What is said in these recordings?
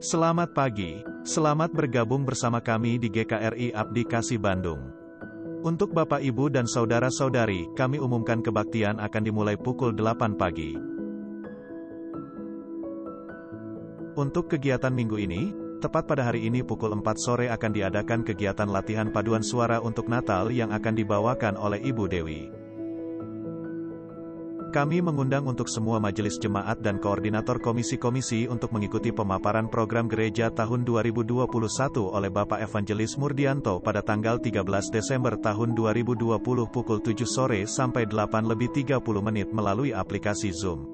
Selamat pagi, selamat bergabung bersama kami di GKRI Abdi Kasih Bandung. Untuk Bapak Ibu dan Saudara-saudari, kami umumkan kebaktian akan dimulai pukul 8 pagi. Untuk kegiatan minggu ini, tepat pada hari ini pukul 4 sore akan diadakan kegiatan latihan paduan suara untuk Natal yang akan dibawakan oleh Ibu Dewi. Kami mengundang untuk semua majelis jemaat dan koordinator komisi-komisi untuk mengikuti pemaparan program gereja tahun 2021 oleh Bapak Evangelis Murdianto pada tanggal 13 Desember tahun 2020 pukul 7 sore sampai 8:30 melalui aplikasi Zoom.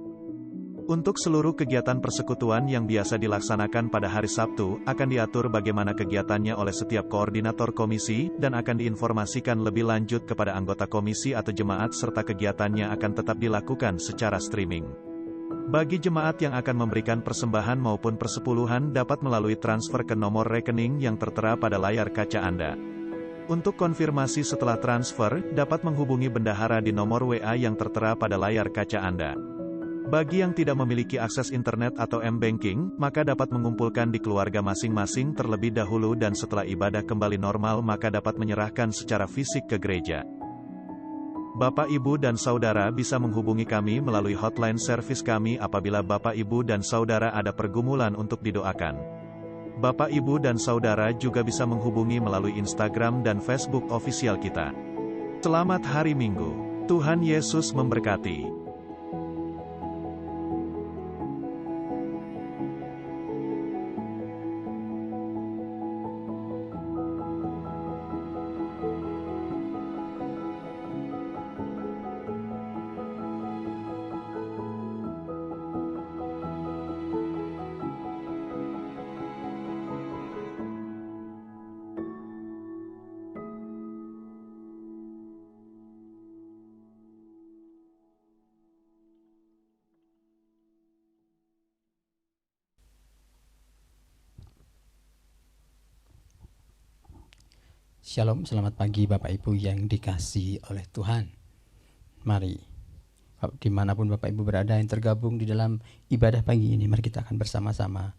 Untuk seluruh kegiatan persekutuan yang biasa dilaksanakan pada hari Sabtu, akan diatur bagaimana kegiatannya oleh setiap koordinator komisi, dan akan diinformasikan lebih lanjut kepada anggota komisi atau jemaat serta kegiatannya akan tetap dilakukan secara streaming. Bagi jemaat yang akan memberikan persembahan maupun persepuluhan dapat melalui transfer ke nomor rekening yang tertera pada layar kaca Anda. Untuk konfirmasi setelah transfer, dapat menghubungi bendahara di nomor WA yang tertera pada layar kaca Anda. Bagi yang tidak memiliki akses internet atau m-banking, maka dapat mengumpulkan di keluarga masing-masing terlebih dahulu dan setelah ibadah kembali normal maka dapat menyerahkan secara fisik ke gereja. Bapak Ibu dan Saudara bisa menghubungi kami melalui hotline service kami apabila Bapak Ibu dan Saudara ada pergumulan untuk didoakan. Bapak Ibu dan Saudara juga bisa menghubungi melalui Instagram dan Facebook official kita. Selamat hari Minggu. Tuhan Yesus memberkati. Shalom, selamat pagi Bapak Ibu yang dikasihi oleh Tuhan. Mari, dimanapun Bapak Ibu berada yang tergabung di dalam ibadah pagi ini, mari kita akan bersama-sama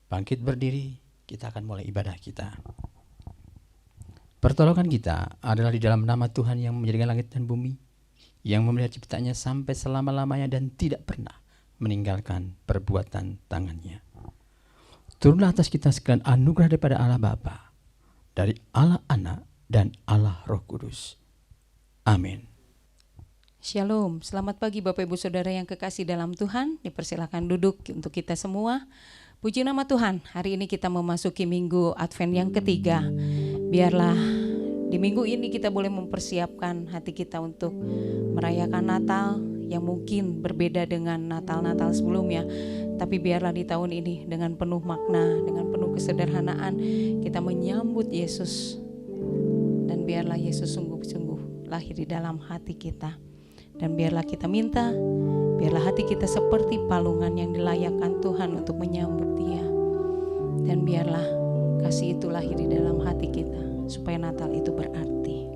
bangkit berdiri, kita akan mulai ibadah kita. Pertolongan kita adalah di dalam nama Tuhan yang menjadikan langit dan bumi, yang memelihara ciptanya sampai selama-lamanya dan tidak pernah meninggalkan perbuatan tangannya. Turunlah atas kita sekalian anugerah daripada Allah Bapa, dari Allah Anak dan Allah Roh Kudus. Amin. Shalom, selamat pagi Bapak Ibu Saudara yang kekasih dalam Tuhan. Dipersilakan duduk untuk kita semua. Puji nama Tuhan, hari ini kita memasuki minggu Advent yang ketiga. Biarlah di minggu ini kita boleh mempersiapkan hati kita untuk merayakan Natal yang mungkin berbeda dengan Natal-Natal sebelumnya. Tapi biarlah di tahun ini dengan penuh makna, dengan penuh kesederhanaan kita menyambut Yesus. Dan biarlah Yesus sungguh-sungguh lahir di dalam hati kita. Dan biarlah kita minta, biarlah hati kita seperti palungan yang dilayakkan Tuhan untuk menyambut Dia. Dan biarlah kasih itu lahir di dalam hati kita, supaya Natal itu berarti.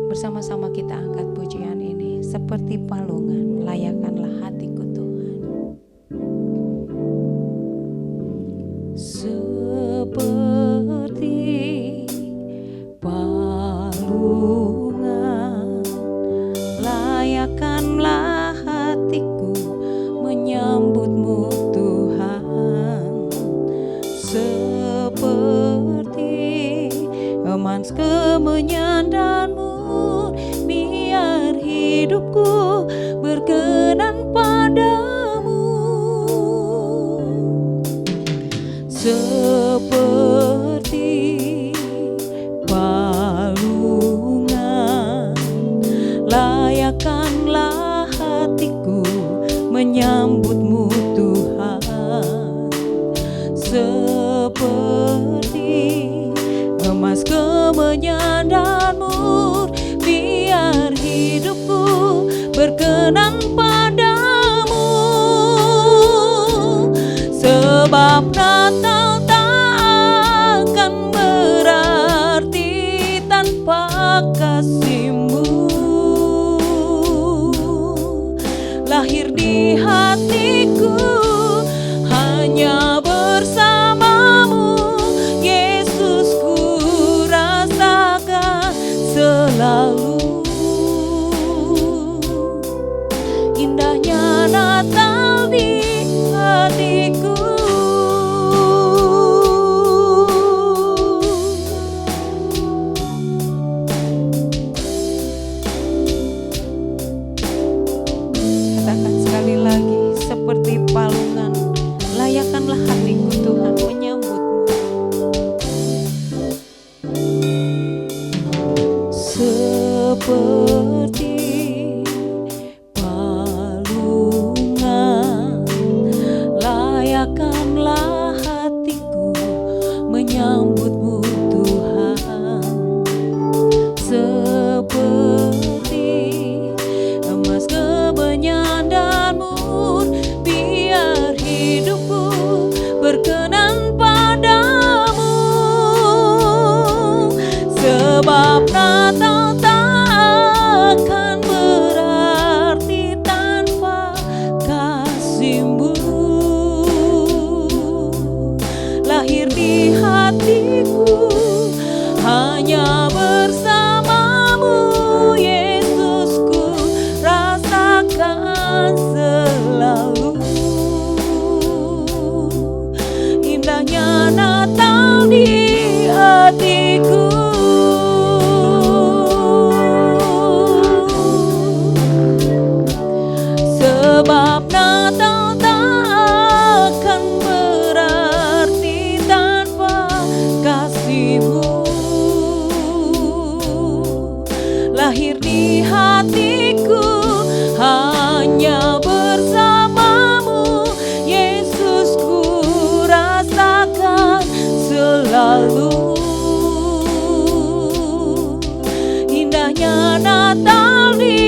Bersama-sama kita angkat pujian ini, seperti palungan, layakkanlah hatiku Tuhan. Seperti palungan, layakkanlah hatiku menyambutmu Tuhan. Seperti emas kemenyandanmu, biar hidupku berkenan padamu. Seperti palungan, layakkanlah hatiku menyambutmu Tuhan. Seperti emas kemenyandanmu, biar hidupku berkenan padamu. Sebab Natal tak akan berarti tanpa kasih-Mu. Lahir di hatiku Natal tak akan berarti tanpa kasih-Mu. Lahir di hatiku hanya bersama-Mu, Yesus, ku rasakan selalu. Indahnya Natal di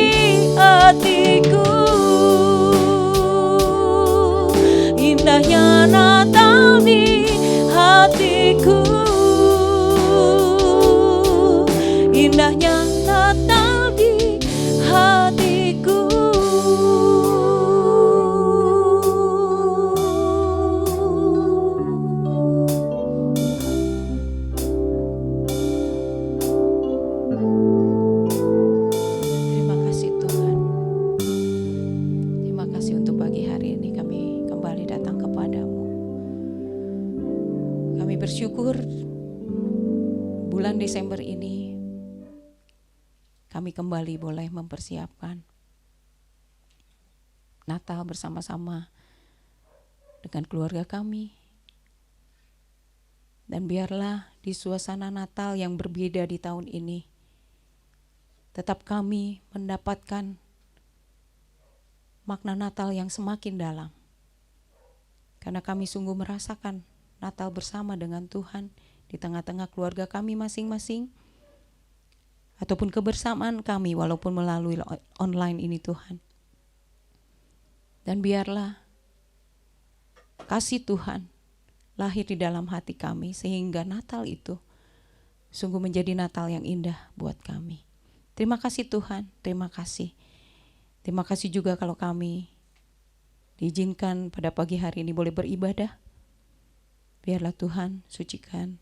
hatiku, indahnya Natal di hatiku, indahnya Natal di hatiku. Terima kasih Tuhan. Terima kasih untuk pagi hari ini kami kembali datang kepadamu. Kami bersyukur bulan Desember ini kami kembali boleh mempersiapkan Natal bersama-sama dengan keluarga kami. Dan biarlah di suasana Natal yang berbeda di tahun ini, tetap kami mendapatkan makna Natal yang semakin dalam. Karena kami sungguh merasakan Natal bersama dengan Tuhan di tengah-tengah keluarga kami masing-masing, ataupun kebersamaan kami walaupun melalui online ini Tuhan. Dan biarlah kasih Tuhan lahir di dalam hati kami sehingga Natal itu sungguh menjadi Natal yang indah buat kami. Terima kasih Tuhan, terima kasih. Terima kasih juga kalau kami diizinkan pada pagi hari ini boleh beribadah. Biarlah Tuhan sucikan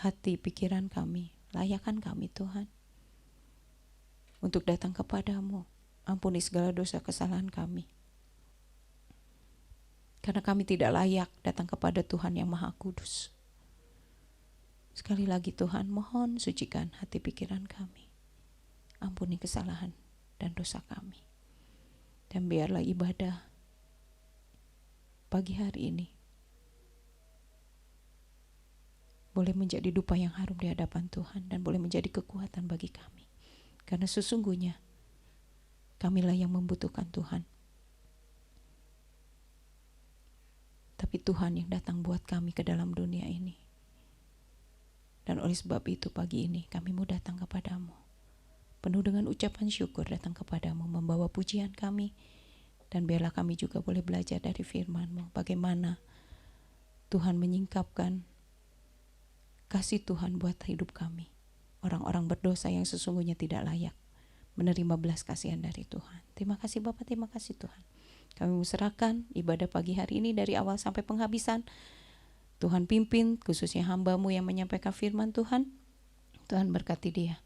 hati pikiran kami, layakkan kami Tuhan untuk datang kepadamu. Ampuni segala dosa kesalahan kami. Karena kami tidak layak datang kepada Tuhan yang Maha Kudus. Sekali lagi Tuhan, mohon sucikan hati pikiran kami. Ampuni kesalahan dan dosa kami. Dan biarlah ibadah pagi hari ini boleh menjadi dupa yang harum di hadapan Tuhan dan boleh menjadi kekuatan bagi kami. Karena sesungguhnya kamilah yang membutuhkan Tuhan. Tapi Tuhan yang datang buat kami ke dalam dunia ini. Dan oleh sebab itu pagi ini kami mau datang kepadamu. Penuh dengan ucapan syukur datang kepadamu, membawa pujian kami. Dan biarlah kami juga boleh belajar dari firman-Mu. Bagaimana Tuhan menyingkapkan kasih Tuhan buat hidup kami. Orang-orang berdosa yang sesungguhnya tidak layak menerima belas kasihan dari Tuhan. Terima kasih Bapa, terima kasih Tuhan. Kami serahkan ibadah pagi hari ini dari awal sampai penghabisan. Tuhan pimpin khususnya hamba-Mu yang menyampaikan firman Tuhan. Tuhan berkati dia.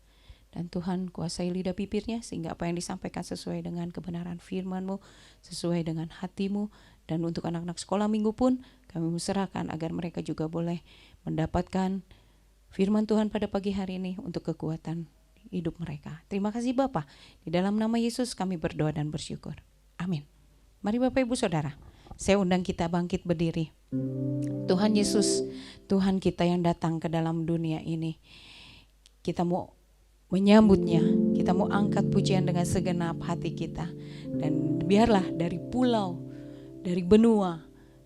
Dan Tuhan kuasai lidah bibirnya sehingga apa yang disampaikan sesuai dengan kebenaran firman-Mu, sesuai dengan hati-Mu. Dan untuk anak-anak sekolah minggu pun kami serahkan agar mereka juga boleh mendapatkan firman Tuhan pada pagi hari ini untuk kekuatan hidup mereka. Terima kasih Bapa. Di dalam nama Yesus kami berdoa dan bersyukur. Amin. Mari Bapak Ibu Saudara, saya undang kita bangkit berdiri. Tuhan Yesus, Tuhan kita yang datang ke dalam dunia ini. Kita mau menyambutnya, kita mau angkat pujian dengan segenap hati kita. Dan biarlah dari pulau, dari benua,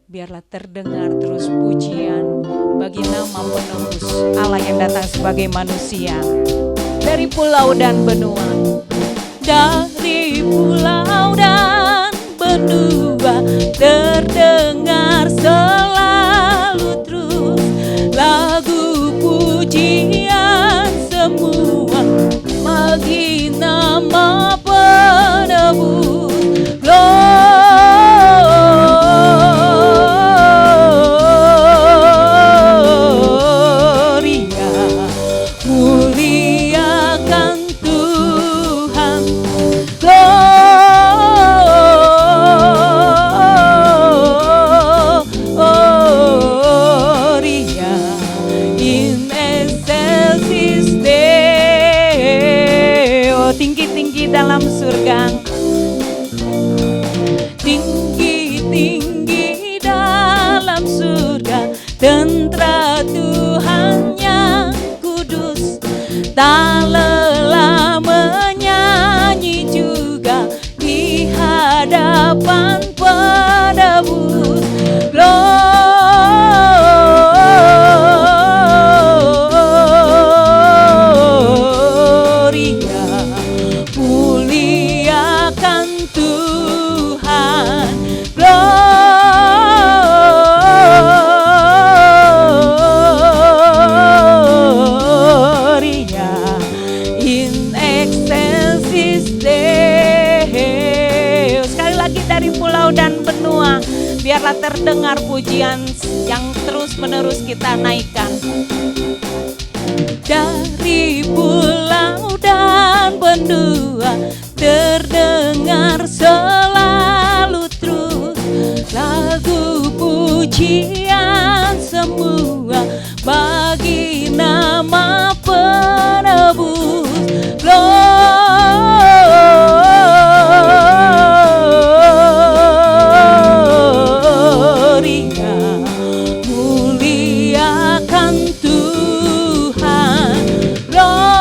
biarlah terdengar terus pujian bagi nama penebus Allah yang datang sebagai manusia. Dari pulau dan benua, dari pulau dan benua, terdengar selalu terus lagu pujian semua bagi nama penebus. tinggi dalam surga, tentara Tuhan yang kudus, tak lelah menyanyi juga di hadapan penebus. Gloria, muliakan Tuhan. Gloria in excelsis Deo. Sekali lagi dari pulau dan benua, biarlah terdengar pujian yang terus-menerus kita naikkan. Dari pulau dan benua terdengar selalu terus lagu pujian semua bagi nama penebus. Gloria, muliakan Tuhan. Gloria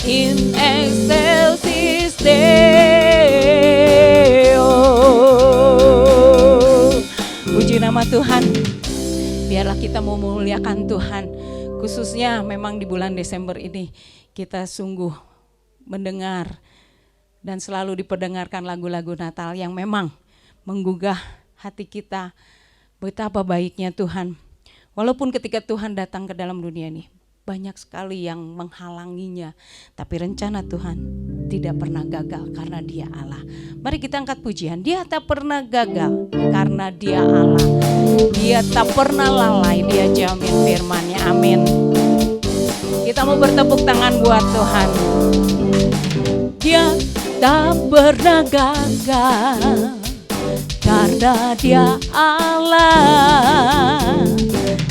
in excelsis Deo. Puji nama Tuhan. Biarlah kita memuliakan Tuhan. Khususnya memang di bulan Desember ini kita sungguh mendengar dan selalu diperdengarkan lagu-lagu Natal yang memang menggugah hati kita. Betapa baiknya Tuhan. Walaupun ketika Tuhan datang ke dalam dunia ini banyak sekali yang menghalanginya, tapi rencana Tuhan tidak pernah gagal karena Dia Allah. Mari kita angkat pujian. Dia tak pernah gagal karena Dia Allah. Dia tak pernah lalai, Dia jamin firman-Nya. Amin. Kita mau bertepuk tangan buat Tuhan. Dia tak pernah gagal karena Dia Allah.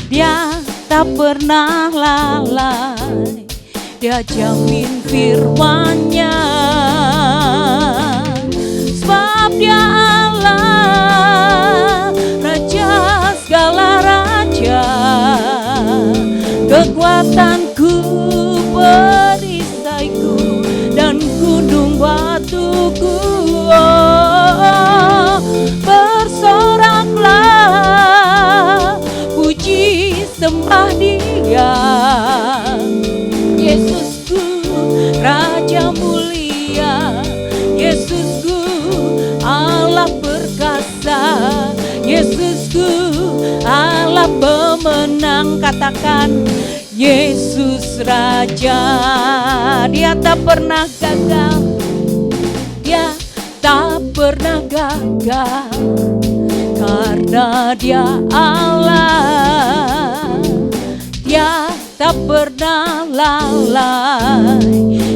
Dia tak pernah lalai, Dia jamin firman-Nya. Sebab Dia Allah, Raja segala raja, kekuatanku, perisaiku, dan gunung batuku. Oh, bersoraklah, puji sembah Dia. Yesusku, Raja mulia, Yesusku, Allah perkasa, Yesusku, Allah pemenang. Katakan, Yesus Raja. Dia tak pernah gagal, Dia tak pernah gagal karena Dia Allah. Dia tak pernah lalai,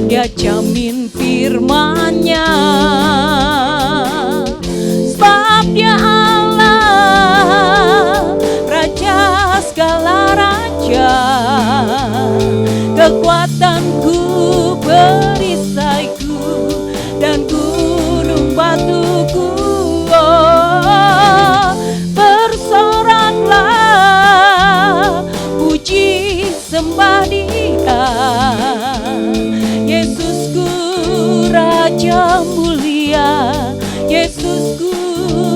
Dia jamin firman-Nya. Sebab Dia Allah, Raja segala raja, kekuatanku, perisaiku, dan gunung batuku. Oh, bersoraklah, puji sembah Dia. Yesusku, Raja mulia, Yesusku,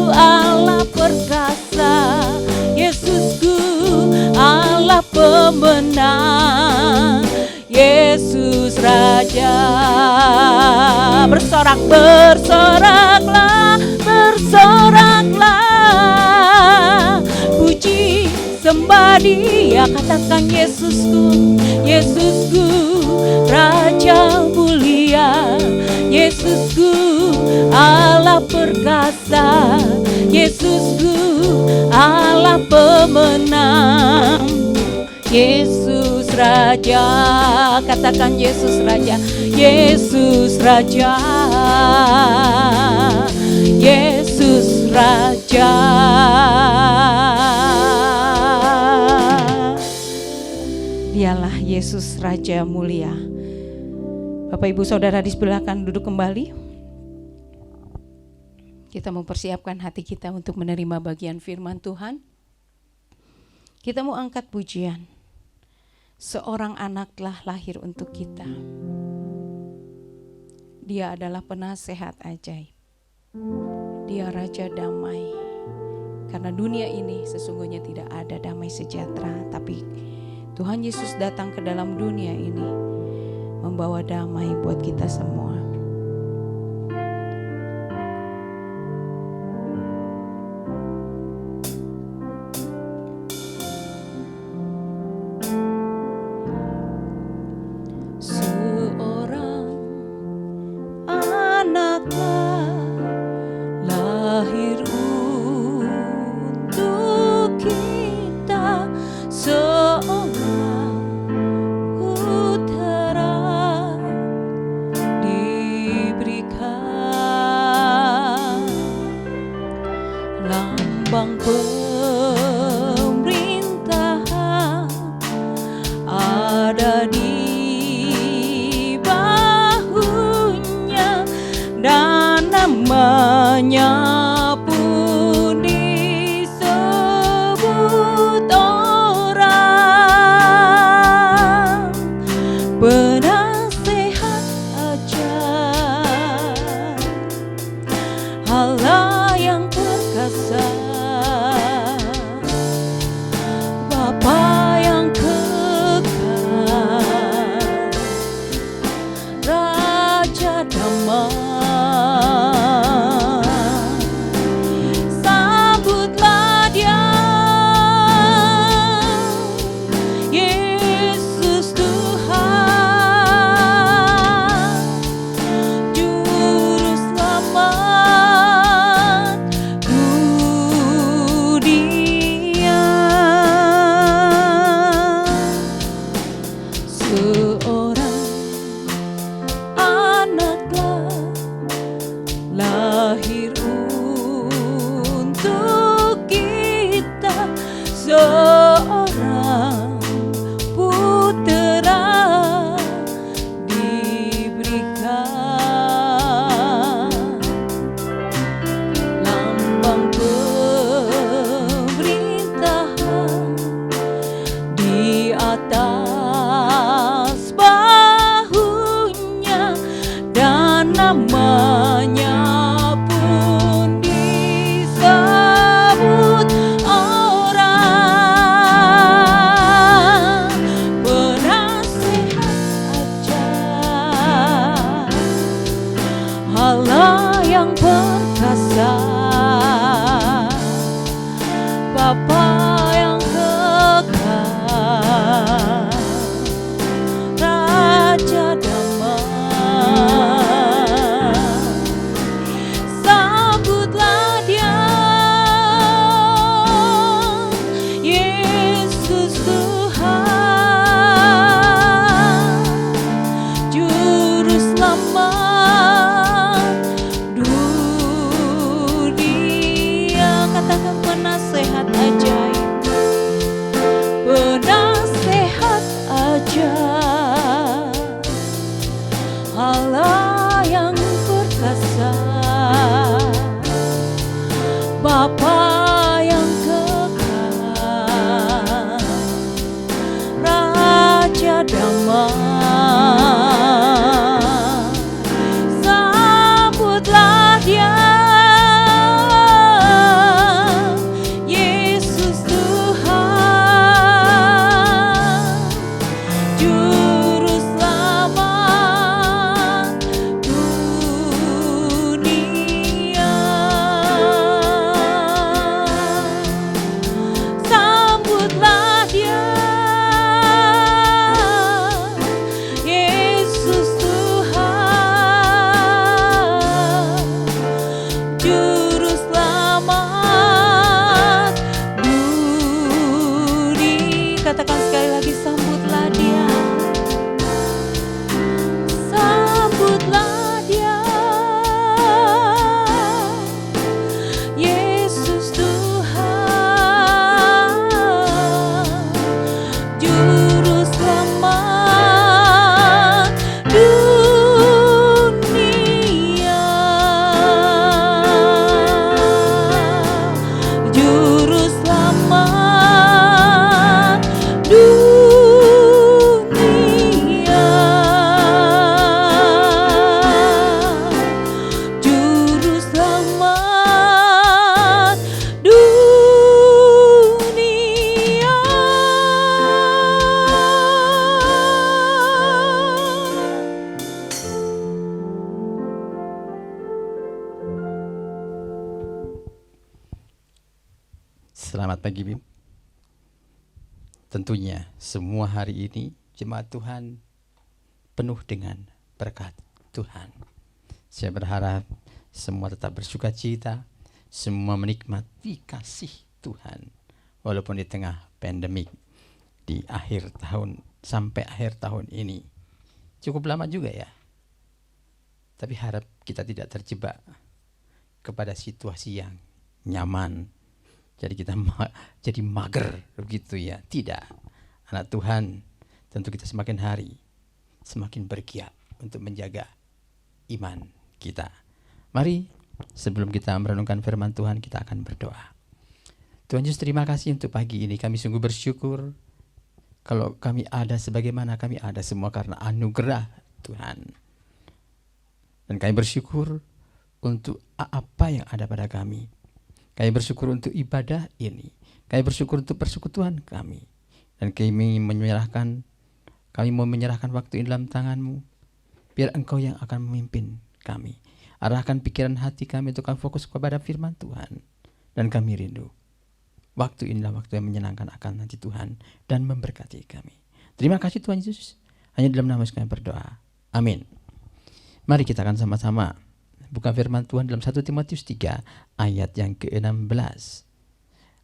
Allah perkasa, Yesusku, Allah pemenang, Yesus Raja. Bersorak, bersoraklah, bersoraklah, puji sembah Dia. Katakan, Yesusku, Yesusku, Raja mulia, Yesusku, Allah perkasa, Yesusku, Allah pemenang, Yesus Raja. Katakan, Yesus Raja, Yesus Raja, Yesus Raja. Dialah Yesus Raja mulia. Bapak Ibu Saudara dipersilakan duduk kembali. Kita mempersiapkan hati kita untuk menerima bagian firman Tuhan. Kita mau angkat pujian. Seorang anak telah lahir untuk kita. Dia adalah penasehat ajaib. Dia Raja damai. Karena dunia ini sesungguhnya tidak ada damai sejahtera, tapi Tuhan Yesus datang ke dalam dunia ini membawa damai buat kita semua. Seorang anak lahir untuk kita, seorang putra diberikan, lambang pemerintahan ada di bahunya, dan namanya pun disebut orang penasehat ajaib, Allah yang perkasa, Bapa yang kekal, Raja damai. Sambutlah Dia, Yesus Tuhan. Selamat pagi, Bim. Tentunya semua hari ini jemaat Tuhan penuh dengan berkat Tuhan. Saya berharap semua tetap bersuka cita, semua menikmati kasih Tuhan. Walaupun di tengah pandemik, di akhir tahun sampai akhir tahun ini. Cukup lama juga ya. Tapi harap kita tidak terjebak kepada situasi yang nyaman. Jadi kita jadi mager begitu ya. Tidak. Anak Tuhan, tentu kita semakin hari semakin bergiat untuk menjaga iman kita. Mari sebelum kita merenungkan firman Tuhan, kita akan berdoa. Tuhan Yesus, terima kasih untuk pagi ini. Kami sungguh bersyukur kalau kami ada sebagaimana kami ada semua karena anugerah Tuhan. Dan kami bersyukur untuk apa yang ada pada kami. Kami bersyukur untuk ibadah ini. Kami bersyukur untuk persekutuan kami. Dan kami mau menyerahkan waktu ini dalam tangan-Mu. Biar Engkau yang akan memimpin kami. Arahkan pikiran hati kami untuk kami fokus kepada firman Tuhan. Dan kami rindu. Waktu inilah waktu yang menyenangkan akan hati Tuhan. Dan memberkati kami. Terima kasih Tuhan Yesus. Hanya dalam nama Yesus kami berdoa. Amin. Mari kita akan sama-sama buka firman Tuhan dalam 1 Timotius 3 ayat yang ke-16.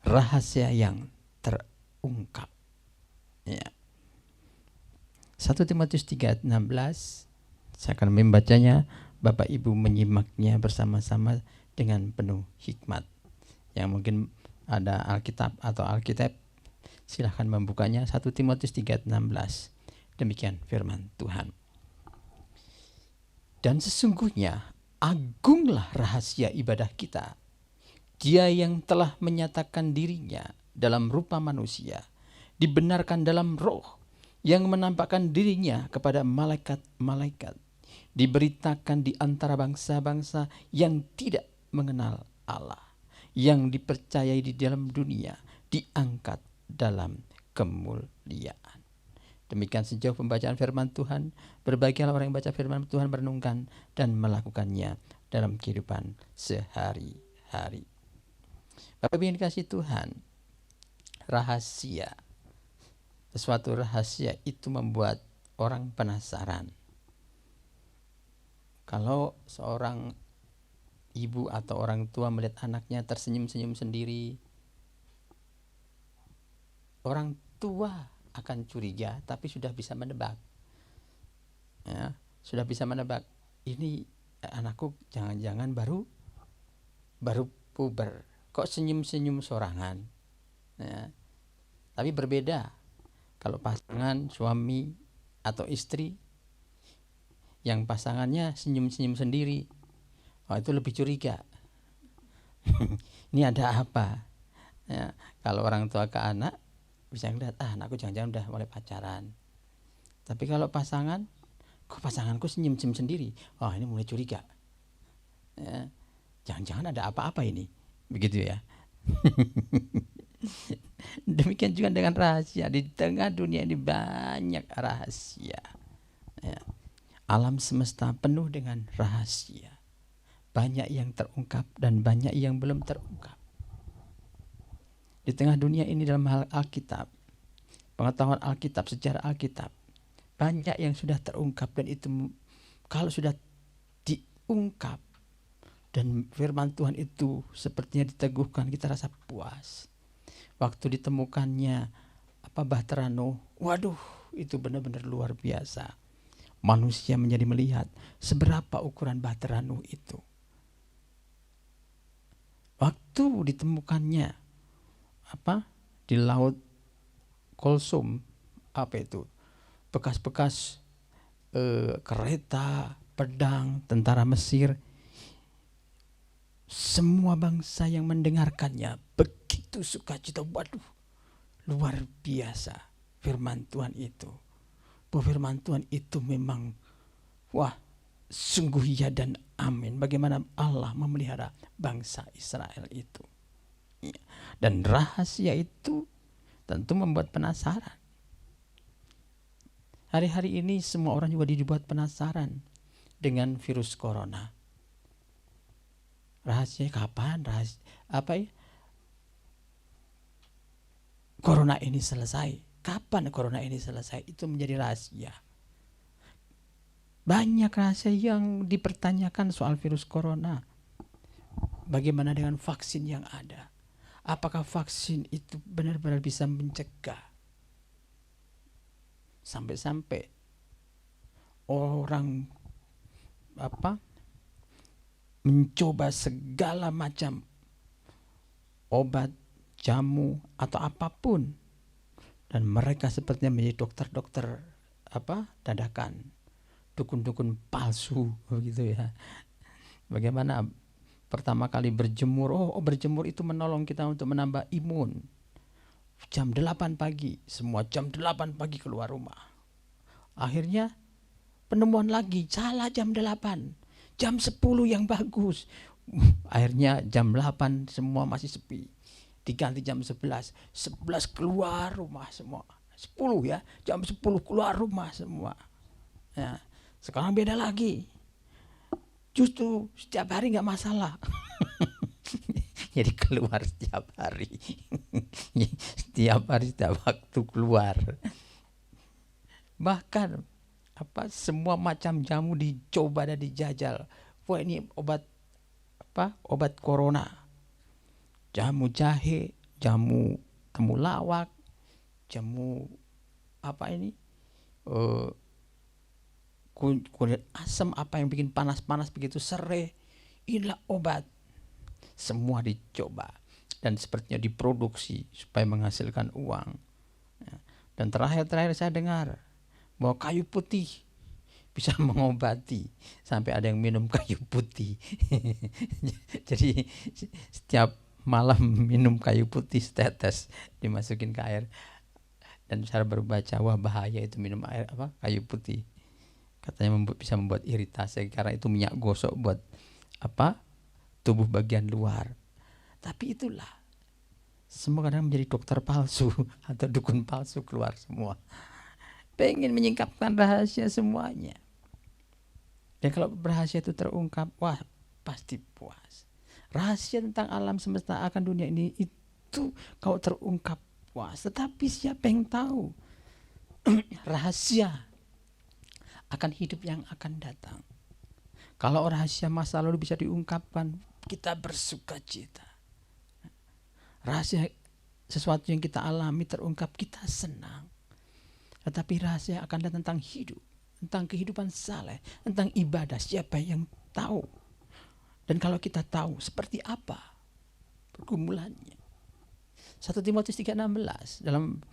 Rahasia yang terungkap. Ya. 1 Timotius 3 ayat 16. Saya akan membacanya. Bapak Ibu menyimaknya bersama-sama dengan penuh hikmat. Yang mungkin ada Alkitab atau Alkitab, silahkan membukanya. 1 Timotius 3 ayat 16. Demikian firman Tuhan. Dan sesungguhnya agunglah rahasia ibadah kita. Dia yang telah menyatakan dirinya dalam rupa manusia, dibenarkan dalam roh, yang menampakkan dirinya kepada malaikat-malaikat, diberitakan di antara bangsa-bangsa yang tidak mengenal Allah, yang dipercayai di dalam dunia, diangkat dalam kemuliaan. Demikian sejauh pembacaan firman Tuhan. Berbahagialah orang yang baca firman Tuhan, merenungkan dan melakukannya dalam kehidupan sehari-hari. Bapak Ibu yang dikasihi Tuhan, rahasia, sesuatu rahasia itu membuat orang penasaran. Kalau seorang ibu atau orang tua melihat anaknya tersenyum-senyum sendiri, orang tua akan curiga, tapi sudah bisa menebak. Ya, sudah bisa menebak. Ini anakku jangan-jangan baru puber. Kok senyum-senyum sorangan? Ya. Tapi berbeda kalau pasangan suami atau istri yang pasangannya senyum-senyum sendiri. Oh, itu lebih curiga. Ini ada apa? Ya, kalau orang tua ke anak bisa ngeliat, anakku jangan-jangan udah mulai pacaran. Tapi kalau pasangan, kok pasanganku senyum-senyum sendiri? Oh, ini mulai curiga. Ya, jangan-jangan ada apa-apa ini. Begitu ya. Demikian juga dengan rahasia. Di tengah dunia ini banyak rahasia. Ya. Alam semesta penuh dengan rahasia. Banyak yang terungkap dan banyak yang belum terungkap. Di tengah dunia ini dalam hal Alkitab, pengetahuan Alkitab, sejarah Alkitab, banyak yang sudah terungkap, dan itu kalau sudah diungkap dan firman Tuhan itu sepertinya diteguhkan, kita rasa puas. Waktu ditemukannya Bahtera Nuh, waduh, itu benar-benar luar biasa. Manusia menjadi melihat seberapa ukuran Bahtera Nuh itu. Waktu ditemukannya di laut Kulsum, bekas-bekas kereta, pedang, tentara Mesir, semua bangsa yang mendengarkannya begitu sukacita. Waduh, luar biasa firman Tuhan itu. Bahwa firman Tuhan itu memang sungguh ya dan amin. Bagaimana Allah memelihara bangsa Israel itu. Dan rahasia itu tentu membuat penasaran. Hari-hari ini semua orang juga dibuat penasaran dengan virus corona. Rahasia kapan? corona ini selesai. Kapan corona ini selesai? Itu menjadi rahasia. Banyak rahasia yang dipertanyakan soal virus corona. Bagaimana dengan vaksin yang ada? Apakah vaksin itu benar-benar bisa mencegah? Sampai-sampai orang mencoba segala macam obat, jamu atau apapun, dan mereka sepertinya menjadi dokter-dokter dadakan, dukun-dukun palsu begitu ya. Bagaimana pertama kali berjemur, berjemur itu menolong kita untuk menambah imun. Jam 8 pagi, semua jam 8 pagi keluar rumah. Akhirnya penemuan lagi, salah jam 8, jam 10 yang bagus. Akhirnya jam 8 semua masih sepi, diganti jam 11 keluar rumah semua. 10 ya, jam 10 keluar rumah semua ya. Sekarang beda lagi, justru setiap hari nggak masalah. Jadi keluar setiap hari. Setiap hari, setiap waktu keluar. Bahkan semua macam jamu dicoba dan dijajal. Wah, ini obat corona. Jamu jahe, jamu temulawak, jamu kulit asam, apa yang bikin panas-panas begitu, serai. Inilah obat. Semua dicoba dan sepertinya diproduksi supaya menghasilkan uang. Dan terakhir saya dengar bahwa kayu putih bisa mengobati, sampai ada yang minum kayu putih. Jadi setiap malam minum kayu putih setetes, dimasukin ke air. Dan saya baru baca, wah bahaya itu minum air kayu putih. Katanya bisa membuat iritasi karena itu minyak gosok buat tubuh bagian luar. Tapi itulah, semua kadang menjadi dokter palsu atau dukun palsu keluar semua. Pengen menyingkapkan rahasia semuanya. Dan kalau rahasia itu terungkap, wah pasti puas. Rahasia tentang alam semesta akan dunia ini itu kalau terungkap puas. Tetapi siapa yang tahu rahasia akan hidup yang akan datang? Kalau rahasia masa lalu bisa diungkapkan, kita bersuka cita. Rahasia sesuatu yang kita alami terungkap, kita senang. Tetapi rahasia akan datang tentang hidup, tentang kehidupan saleh, tentang ibadah, siapa yang tahu? Dan kalau kita tahu, seperti apa pergumulannya? 1 Timotius 3:16 dalam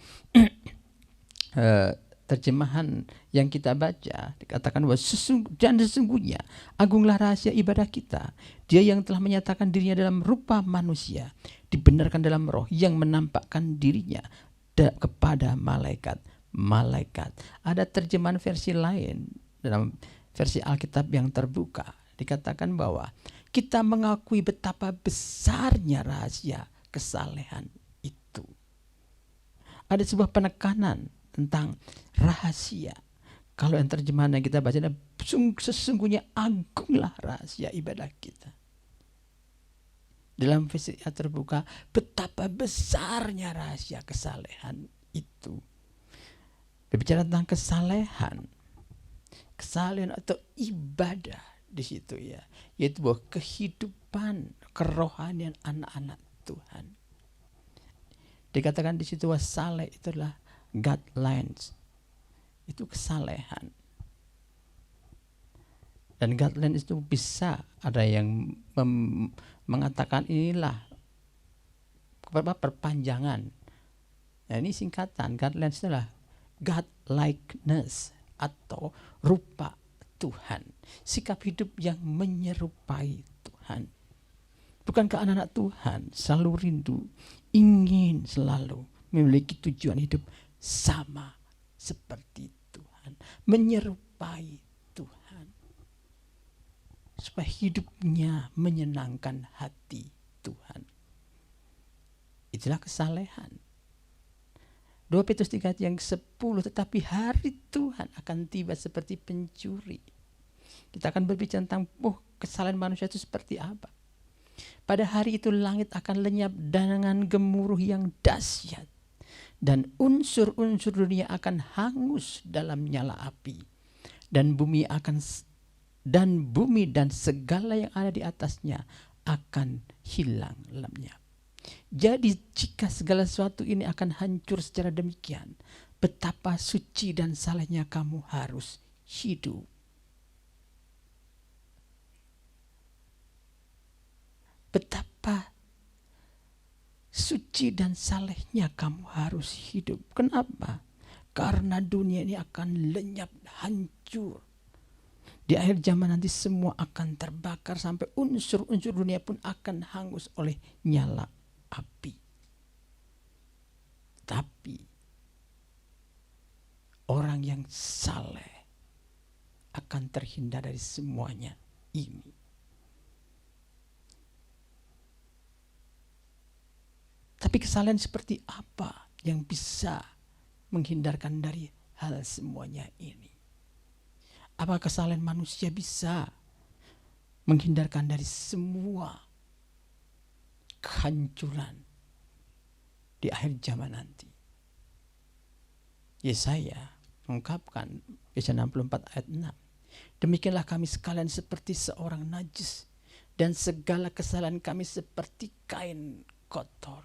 terjemahan yang kita baca dikatakan bahwa sesungguhnya agunglah rahasia ibadah kita, Dia yang telah menyatakan dirinya dalam rupa manusia, dibenarkan dalam roh, yang menampakkan dirinya kepada malaikat. Ada terjemahan versi lain dalam versi Alkitab yang terbuka, dikatakan bahwa kita mengakui betapa besarnya rahasia kesalehan itu. Ada sebuah penekanan tentang rahasia. Kalau yang terjemahan yang kita baca, sesungguhnya agunglah rahasia ibadah kita. Dalam versi terbuka, betapa besarnya rahasia kesalehan itu. Berbicara tentang kesalehan atau ibadah di situ ya, yaitu bahwa kehidupan kerohanian anak-anak Tuhan. Dikatakan di situ bahwa saleh itulah guidelines, itu kesalehan. Dan guidelines itu bisa ada yang mengatakan inilah perpanjangan. Nah, ini singkatan. Guidelines itulah God-likeness atau rupa Tuhan. Sikap hidup yang menyerupai Tuhan. Bukankah anak-anak Tuhan selalu rindu, ingin selalu memiliki tujuan hidup sama seperti Tuhan, menyerupai Tuhan, supaya hidupnya menyenangkan hati Tuhan. Itulah kesalehan. 2 Petrus 3 yang 10, tetapi hari Tuhan akan tiba seperti pencuri. Kita akan berbicara tentang kesalahan manusia itu seperti apa. Pada hari itu langit akan lenyap dengan gemuruh yang dahsyat. dan unsur-unsur dunia akan hangus dalam nyala api, dan bumi dan segala yang ada di atasnya akan hilang lenyap. Jadi jika segala sesuatu ini akan hancur secara demikian, betapa suci dan salehnya kamu harus hidup. Betapa suci dan salehnya kamu harus hidup. Kenapa? Karena dunia ini akan lenyap, hancur. Di akhir zaman nanti semua akan terbakar sampai unsur-unsur dunia pun akan hangus oleh nyala api. Tapi orang yang saleh akan terhindar dari semuanya ini. Tapi kesalahan seperti apa yang bisa menghindarkan dari hal semuanya ini? Apa kesalahan manusia bisa menghindarkan dari semua kehancuran di akhir zaman nanti? Yesaya mengungkapkan, Yesaya 64 ayat 6. Demikianlah kami sekalian seperti seorang najis, dan segala kesalahan kami seperti kain kotor.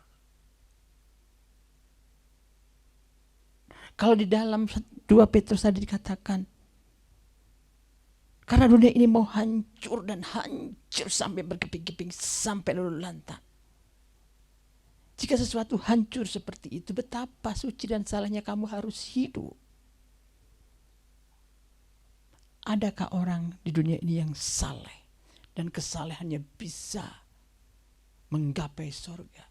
Kalau di dalam 2 Petrus tadi dikatakan, karena dunia ini mau hancur dan hancur sampai berkeping-keping, sampai luluh lantak. Jika sesuatu hancur seperti itu, betapa suci dan salehnya kamu harus hidup. Adakah orang di dunia ini yang saleh dan kesalehannya bisa menggapai surga?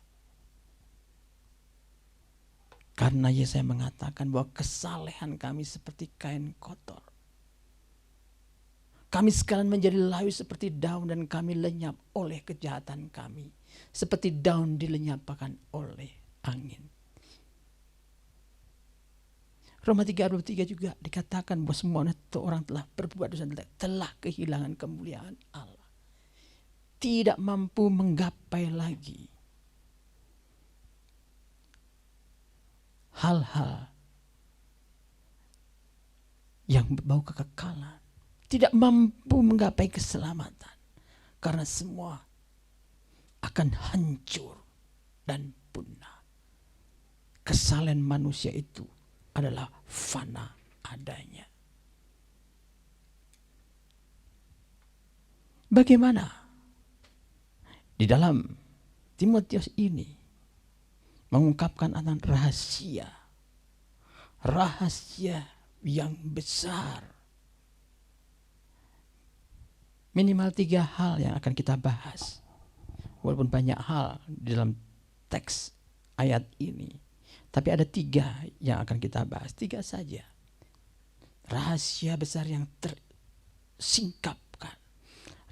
Karena Yesaya mengatakan bahwa kesalehan kami seperti kain kotor. Kami sekalian menjadi layu seperti daun, dan kami lenyap oleh kejahatan kami. Seperti daun dilenyapkan oleh angin. Roma 3:23 juga dikatakan bahwa semua orang telah berbuat dosa, telah kehilangan kemuliaan Allah. Tidak mampu menggapai lagi hal-hal yang berbau kekekalan. Tidak mampu menggapai keselamatan. Karena semua akan hancur dan punah. Kesalahan manusia itu adalah fana adanya. Bagaimana di dalam Timotius ini mengungkapkan tentang rahasia yang besar. Minimal 3 hal yang akan kita bahas. Walaupun banyak hal di dalam teks ayat ini, tapi ada 3 yang akan kita bahas. 3 saja. Rahasia besar yang tersingkapkan.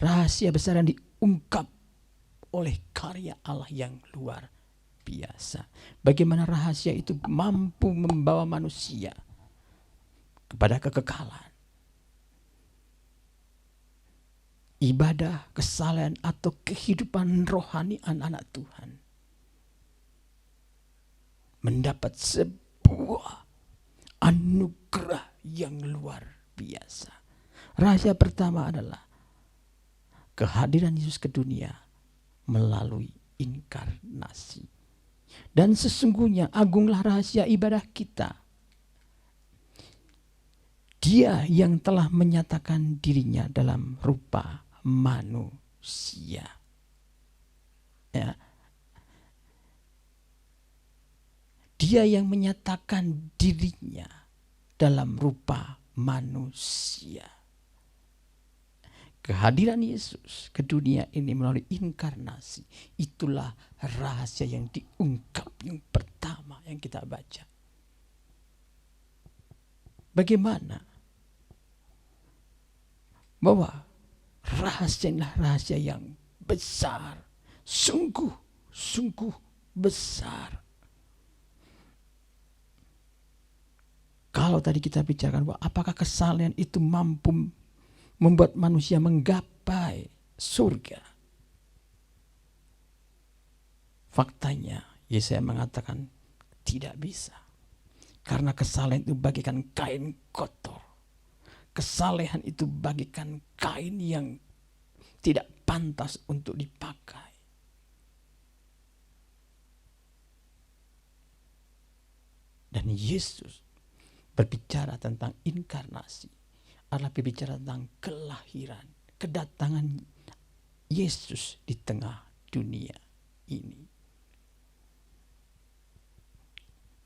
Rahasia besar yang diungkap oleh karya Allah yang luar biasa. Bagaimana rahasia itu mampu membawa manusia kepada kekekalan. Ibadah, kesalehan, atau kehidupan rohani anak-anak Tuhan mendapat sebuah anugerah yang luar biasa. Rahasia pertama adalah kehadiran Yesus ke dunia melalui inkarnasi. Dan sesungguhnya agunglah rahasia ibadah kita. Dia yang telah menyatakan dirinya dalam rupa manusia. Ya. Dia yang menyatakan dirinya dalam rupa manusia. Kehadiran Yesus ke dunia ini melalui inkarnasi, itulah rahasia yang diungkap yang pertama yang kita baca. Bagaimana bahwa rahasia inilah rahasia yang besar, sungguh besar. Kalau tadi kita bicarakan bahwa apakah kesalehan itu mampu membuat manusia menggapai surga. Faktanya Yesaya mengatakan tidak bisa. Karena kesalehan itu bagaikan kain kotor. Kesalehan itu bagaikan kain yang tidak pantas untuk dipakai. Dan Yesus berbicara tentang inkarnasi adalah berbicara tentang kelahiran, kedatangan Yesus di tengah dunia ini.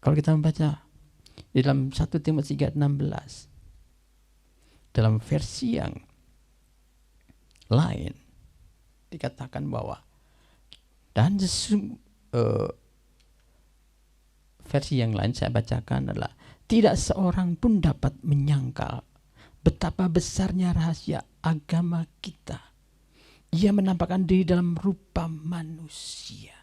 Kalau kita membaca di dalam 1 Timotius 3:16, dalam versi yang lain dikatakan bahwa versi yang lain saya bacakan adalah tidak seorang pun dapat menyangkal betapa besarnya rahasia agama kita. Ia menampakkan diri dalam rupa manusia.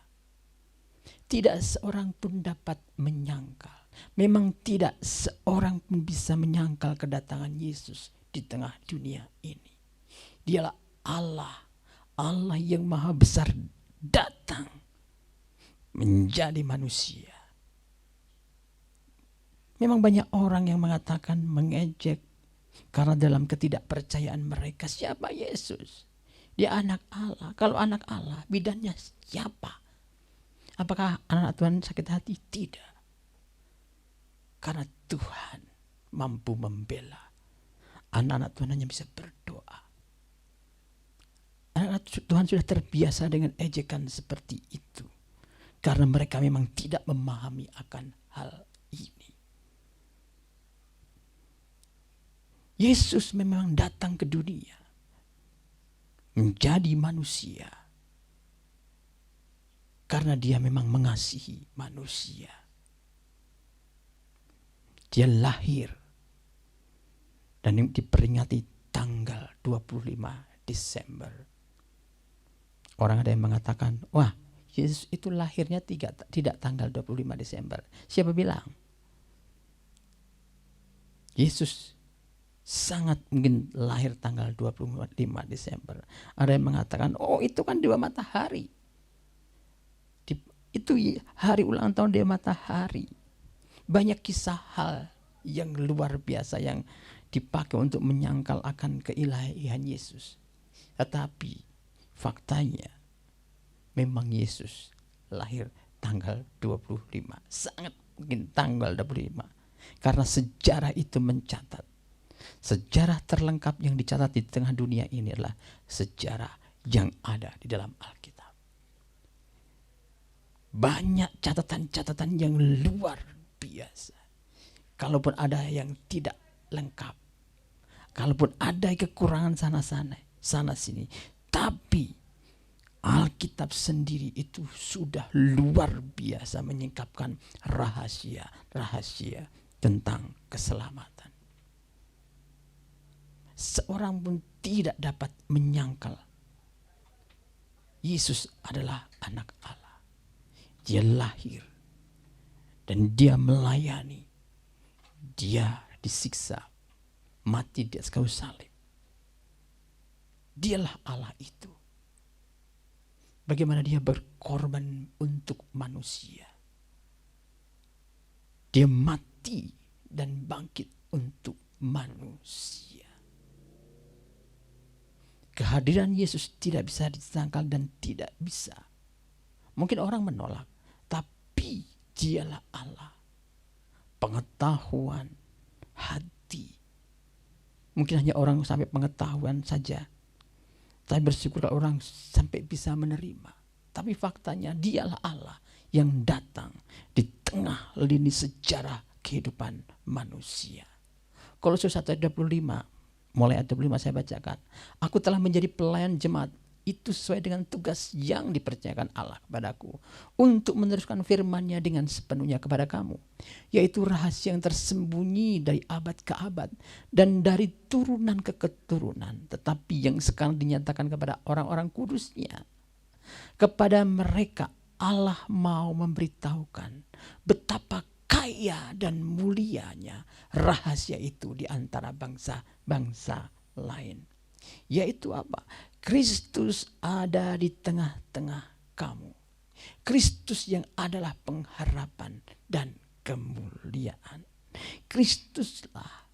Tidak seorang pun dapat menyangkal. Memang tidak seorang pun bisa menyangkal kedatangan Yesus di tengah dunia ini. Dialah Allah, Allah yang maha besar datang menjadi manusia. Memang banyak orang yang mengatakan, mengejek, karena dalam ketidakpercayaan mereka, siapa Yesus? Dia anak Allah. Kalau anak Allah, bidannya siapa? Apakah anak Tuhan sakit hati? Tidak. Karena Tuhan mampu membela. Anak-anak Tuhan hanya bisa berdoa. Anak-anak Tuhan sudah terbiasa dengan ejekan seperti itu. Karena mereka memang tidak memahami akan hal ini. Yesus memang datang ke dunia menjadi manusia karena dia memang mengasihi manusia. Dia lahir dan diperingati tanggal 25 Desember. Orang ada yang mengatakan, wah, Yesus itu lahirnya tidak tanggal 25 Desember. Siapa bilang? Yesus sangat mungkin lahir tanggal 25 Desember. Ada yang mengatakan, oh itu kan Dewa Matahari. Itu hari ulang tahun Dewa Matahari. Banyak kisah hal yang luar biasa yang dipakai untuk menyangkal akan keilahian Yesus. Tetapi faktanya memang Yesus lahir tanggal 25. Sangat mungkin tanggal 25. Karena sejarah itu mencatat. Sejarah terlengkap yang dicatat di tengah dunia ini adalah sejarah yang ada di dalam Alkitab. Banyak catatan-catatan yang luar biasa. Kalaupun ada yang tidak lengkap, kalaupun ada kekurangan sana sini, tapi Alkitab sendiri itu sudah luar biasa menyingkapkan rahasia-rahasia tentang keselamatan. Seorang pun tidak dapat menyangkal Yesus adalah anak Allah. Dia lahir dan dia melayani. Dia disiksa, mati di atas kayu salib. Dialah Allah itu. Bagaimana dia berkorban untuk manusia. Dia mati dan bangkit untuk manusia. Kehadiran Yesus tidak bisa disangkal dan tidak bisa. Mungkin orang menolak, tapi dialah Allah. Pengetahuan hati. Mungkin hanya orang sampai pengetahuan saja. Saya bersyukur kalau orang sampai bisa menerima. Tapi faktanya dialah Allah yang datang di tengah lini sejarah kehidupan manusia. Kolose 1:25. Mulai ayat 25 saya bacakan. Aku telah menjadi pelayan jemaat itu sesuai dengan tugas yang dipercayakan Allah kepadaku. Untuk meneruskan firman-Nya dengan sepenuhnya kepada kamu. Yaitu rahasia yang tersembunyi dari abad ke abad. Dan dari turunan ke keturunan. Tetapi yang sekarang dinyatakan kepada orang-orang kudus-Nya. Kepada mereka Allah mau memberitahukan betapa kaya dan mulianya rahasia itu di antara bangsa-bangsa lain. Yaitu apa? Kristus ada di tengah-tengah kamu. Kristus yang adalah pengharapan dan kemuliaan. Kristuslah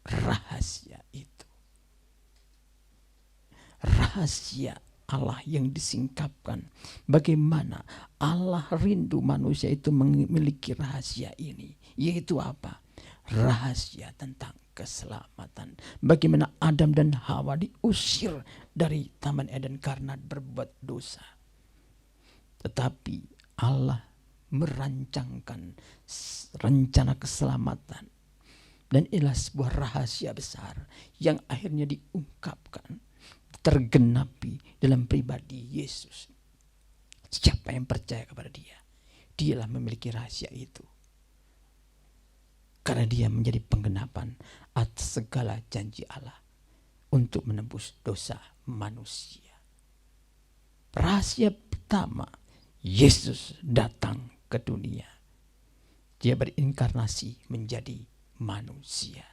rahasia itu. Rahasia Allah yang disingkapkan. Bagaimana Allah rindu manusia itu memiliki rahasia ini. Yaitu apa? Rahasia tentang keselamatan. Bagaimana Adam dan Hawa diusir dari Taman Eden karena berbuat dosa. Tetapi Allah merancangkan rencana keselamatan. Dan inilah sebuah rahasia besar yang akhirnya diungkapkan, tergenapi dalam pribadi Yesus. Siapa yang percaya kepada dia, dialah memiliki rahasia itu. Karena dia menjadi penggenapan atas segala janji Allah untuk menebus dosa manusia. Rahasia pertama, Yesus datang ke dunia. Dia berinkarnasi menjadi manusia.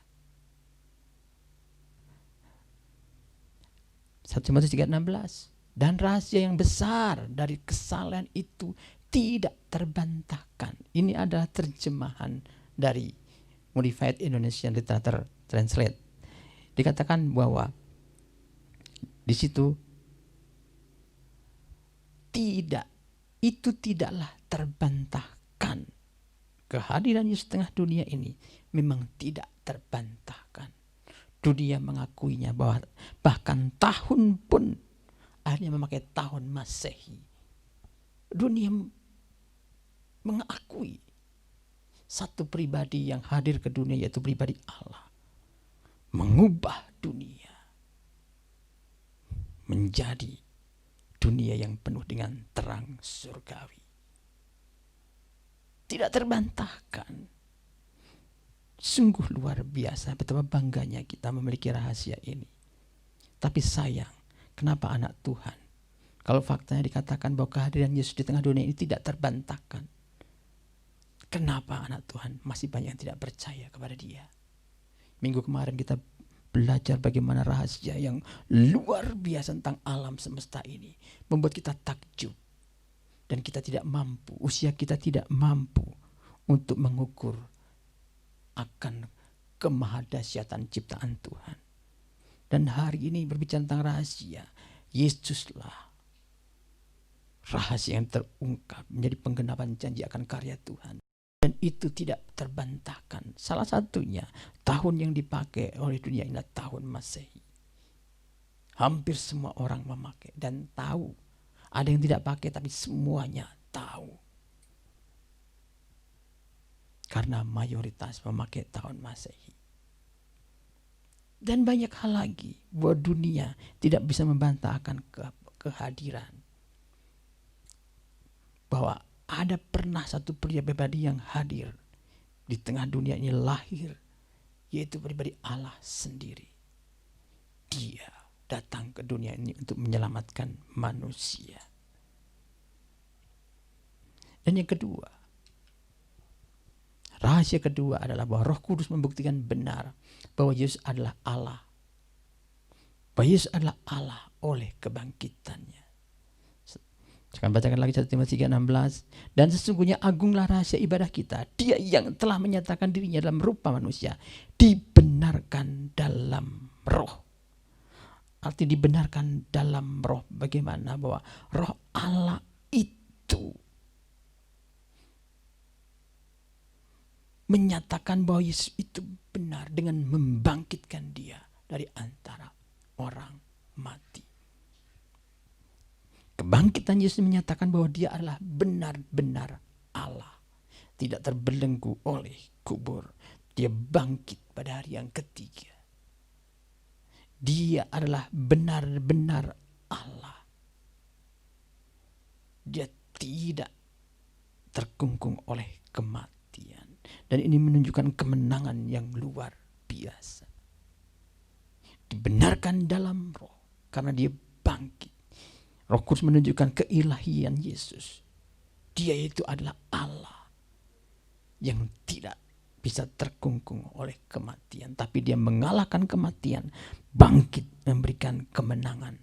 1 Timotius 3:16. Dan rahasia yang besar dari kesalahan itu tidak terbantahkan. Ini adalah terjemahan dari Modified Indonesian Literature Translate. Dikatakan bahwa di situ itu tidaklah terbantahkan. Kehadiran Yesus tengah dunia ini memang tidak terbantahkan. Dunia mengakuinya bahwa bahkan tahun pun akhirnya memakai tahun Masehi. Dunia mengakui satu pribadi yang hadir ke dunia, yaitu pribadi Allah, mengubah dunia menjadi dunia yang penuh dengan terang surgawi. Tidak terbantahkan. Sungguh luar biasa betapa bangganya kita memiliki rahasia ini. Tapi sayang, kenapa anak Tuhan, kalau faktanya dikatakan bahwa kehadiran Yesus di tengah dunia ini tidak terbantahkan, kenapa anak Tuhan masih banyak yang tidak percaya kepada dia? Minggu kemarin kita belajar bagaimana rahasia yang luar biasa tentang alam semesta ini membuat kita takjub. Dan kita tidak mampu, usia kita tidak mampu untuk mengukur akan kemahadahsyatan ciptaan Tuhan. Dan hari ini berbicara tentang rahasia, Yesuslah rahasia yang terungkap menjadi penggenapan janji akan karya Tuhan. Dan itu tidak terbantahkan. Salah satunya tahun yang dipakai oleh dunia ini adalah tahun Masehi. Hampir semua orang memakai dan tahu. Ada yang tidak pakai tapi semuanya tahu. Karena mayoritas memakai tahun Masehi. Dan banyak hal lagi bahwa dunia tidak bisa membantah akan kehadiran. Bahwa ada pernah satu pribadi yang hadir di tengah dunia ini lahir, yaitu pribadi Allah sendiri. Dia datang ke dunia ini untuk menyelamatkan manusia. Dan yang kedua, rahasia kedua adalah bahwa Roh Kudus membuktikan benar bahwa Yesus adalah Allah. Bahwa Yesus adalah Allah oleh kebangkitannya. Saya akan bacakan lagi 1 Timotius 3:16. Dan sesungguhnya agunglah rahasia ibadah kita. Dia yang telah menyatakan dirinya dalam rupa manusia, dibenarkan dalam roh. Arti dibenarkan dalam roh. Bagaimana bahwa roh Allah itu menyatakan bahwa Yesus itu benar dengan membangkitkan dia dari antara orang mati. Kebangkitan Yesus menyatakan bahwa dia adalah benar-benar Allah. Tidak terbelenggu oleh kubur. Dia bangkit pada hari yang ketiga. Dia adalah benar-benar Allah. Dia tidak terkungkung oleh kematian. Dan ini menunjukkan kemenangan yang luar biasa. Dibenarkan dalam roh karena dia bangkit. Roh Kudus menunjukkan keilahian Yesus. Dia itu adalah Allah yang tidak bisa terkungkung oleh kematian. Tapi dia mengalahkan kematian, bangkit memberikan kemenangan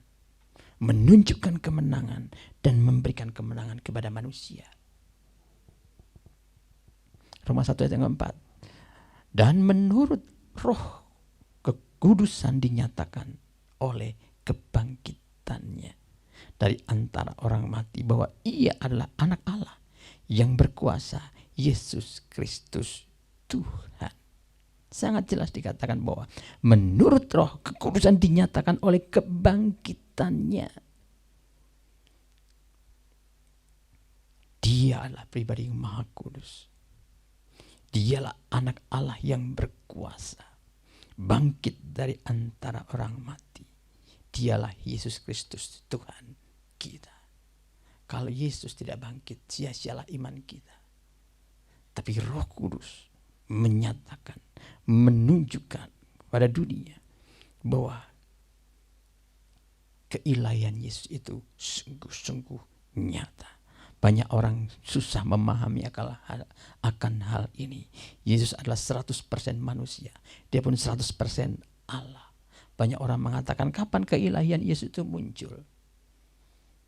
menunjukkan kemenangan dan memberikan kemenangan kepada manusia. Roma 1 ayat yang keempat. Dan menurut Roh kekudusan dinyatakan oleh kebangkitannya dari antara orang mati bahwa ia adalah anak Allah yang berkuasa, Yesus Kristus Tuhan. Sangat jelas dikatakan bahwa menurut Roh kekudusan dinyatakan oleh kebangkitannya. Dia adalah pribadi yang maha kudus. Dialah anak Allah yang berkuasa, bangkit dari antara orang mati. Dialah Yesus Kristus Tuhan kita. Kalau Yesus tidak bangkit, sia-sialah iman kita. Tapi Roh Kudus menyatakan, menunjukkan pada dunia bahwa keilahian Yesus itu sungguh-sungguh nyata. Banyak orang susah memahami akan hal ini. Yesus adalah 100% manusia. Dia pun 100% Allah. Banyak orang mengatakan, kapan keilahian Yesus itu muncul?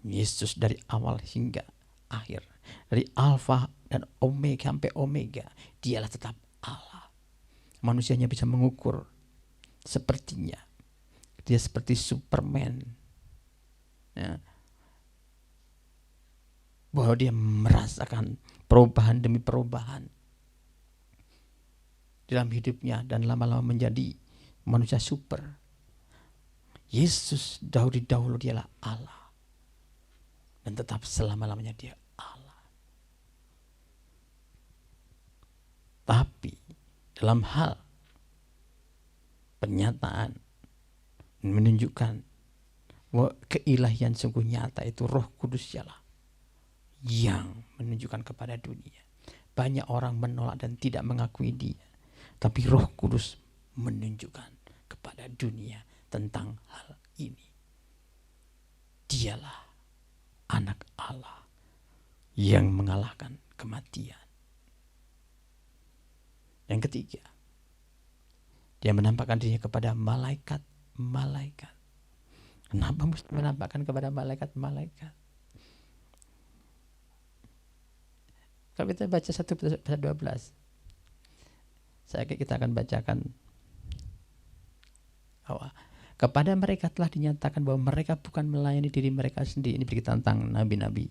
Yesus dari awal hingga akhir. Dari Alfa dan Omega sampai Omega. Dialah tetap Allah. Manusianya bisa mengukur sepertinya. Dia seperti Superman. Ya. Bahwa dia merasakan perubahan demi perubahan dalam hidupnya dan lama-lama menjadi manusia super. Yesus dari dahulu dialah Allah dan tetap selama-lamanya dia Allah. Tapi dalam hal pernyataan menunjukkan bahwa keilahian sungguh nyata itu Roh Kudus ialah yang menunjukkan kepada dunia. Banyak orang menolak dan tidak mengakui dia. Tapi Roh Kudus menunjukkan kepada dunia tentang hal ini. Dialah anak Allah yang mengalahkan kematian. Yang ketiga, dia menampakkan dirinya kepada malaikat-malaikat. Kenapa mesti menampakkan kepada malaikat-malaikat? Kalau kita baca 1 pasal 12, kita akan bacakan bahwa kepada mereka telah dinyatakan bahwa mereka bukan melayani diri mereka sendiri. Ini berita tentang nabi-nabi,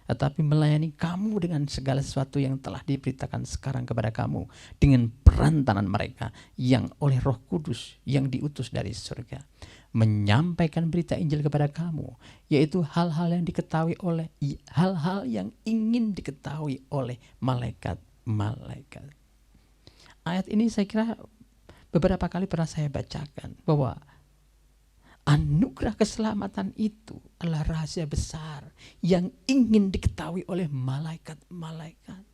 tetapi melayani kamu dengan segala sesuatu yang telah diberitakan sekarang kepada kamu dengan perantaran mereka yang oleh Roh Kudus yang diutus dari surga, menyampaikan berita Injil kepada kamu, yaitu hal-hal yang ingin diketahui oleh malaikat-malaikat. Ayat ini saya kira beberapa kali pernah saya bacakan bahwa anugerah keselamatan itu adalah rahasia besar yang ingin diketahui oleh malaikat-malaikat.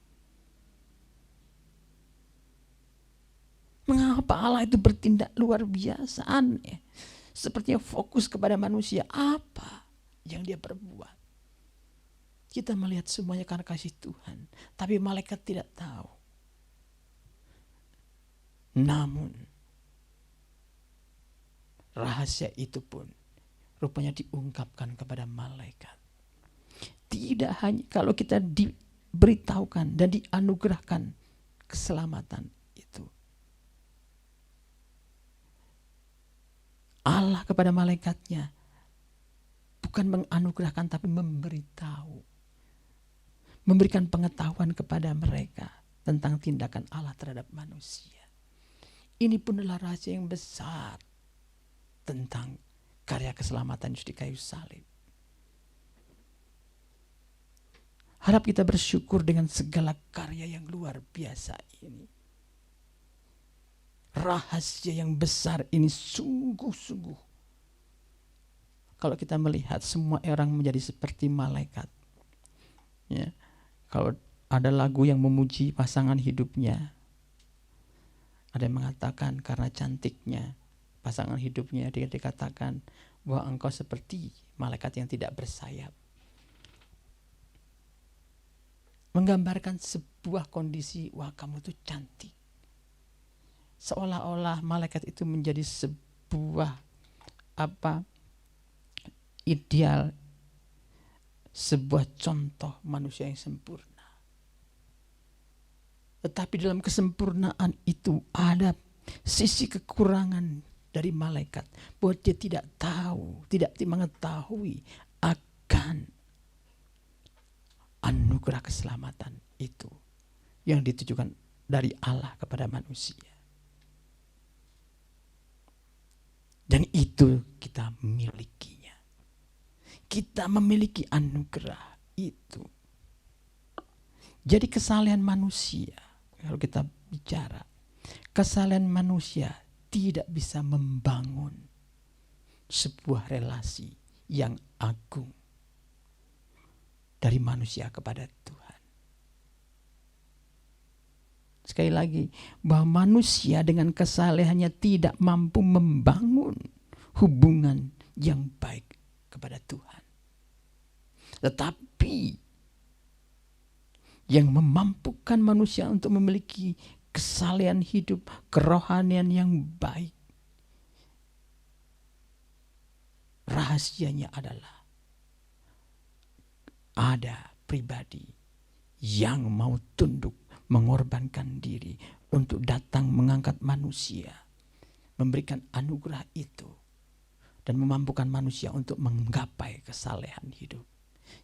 Mengapa Allah itu bertindak luar biasa, aneh? Sepertinya fokus kepada manusia. Apa yang dia perbuat? Kita melihat semuanya karena kasih Tuhan. Tapi malaikat tidak tahu. Namun rahasia itu pun rupanya diungkapkan kepada malaikat. Tidak hanya kalau kita diberitahukan dan dianugerahkan keselamatan itu. Allah kepada malaikatnya bukan menganugerahkan tapi memberitahu. Memberikan pengetahuan kepada mereka tentang tindakan Allah terhadap manusia. Ini pun adalah rahasia yang besar tentang karya keselamatan Yesus di kayu salib. Harap kita bersyukur dengan segala karya yang luar biasa ini. Rahasia yang besar ini sungguh-sungguh. Kalau kita melihat semua orang menjadi seperti malaikat. Ya, kalau ada lagu yang memuji pasangan hidupnya, ada yang mengatakan karena cantiknya pasangan hidupnya, dia dikatakan bahwa engkau seperti malaikat yang tidak bersayap. Menggambarkan sebuah kondisi, wah kamu tuh cantik. Seolah-olah malaikat itu menjadi sebuah ideal, sebuah contoh manusia yang sempurna. Tetapi dalam kesempurnaan itu ada sisi kekurangan dari malaikat, bahwa dia tidak tahu, tidak mengetahui akan anugerah keselamatan itu yang ditujukan dari Allah kepada manusia. Dan itu kita milikinya. Kita memiliki anugerah itu. Jadi kesalahan manusia, kalau kita bicara, kesalahan manusia tidak bisa membangun sebuah relasi yang agung dari manusia kepada Tuhan. Sekali lagi, bahwa manusia dengan kesalehannya tidak mampu membangun hubungan yang baik kepada Tuhan. Tetapi yang memampukan manusia untuk memiliki kesalehan hidup, kerohanian yang baik, rahasianya adalah ada pribadi yang mau tunduk, mengorbankan diri untuk datang mengangkat manusia, memberikan anugerah itu, dan memampukan manusia untuk menggapai kesalehan hidup.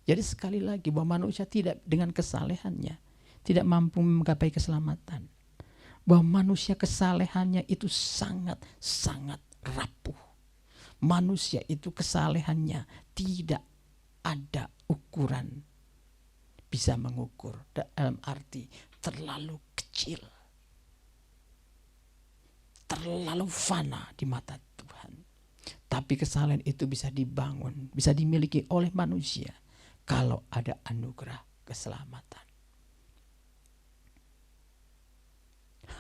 Jadi sekali lagi, bahwa manusia tidak dengan kesalehannya tidak mampu menggapai keselamatan. Bahwa manusia kesalehannya itu sangat-sangat rapuh. Manusia itu kesalehannya tidak ada ukuran bisa mengukur, dalam arti terlalu kecil, terlalu fana di mata Tuhan. Tapi kesalahan itu bisa dibangun, bisa dimiliki oleh manusia kalau ada anugerah keselamatan.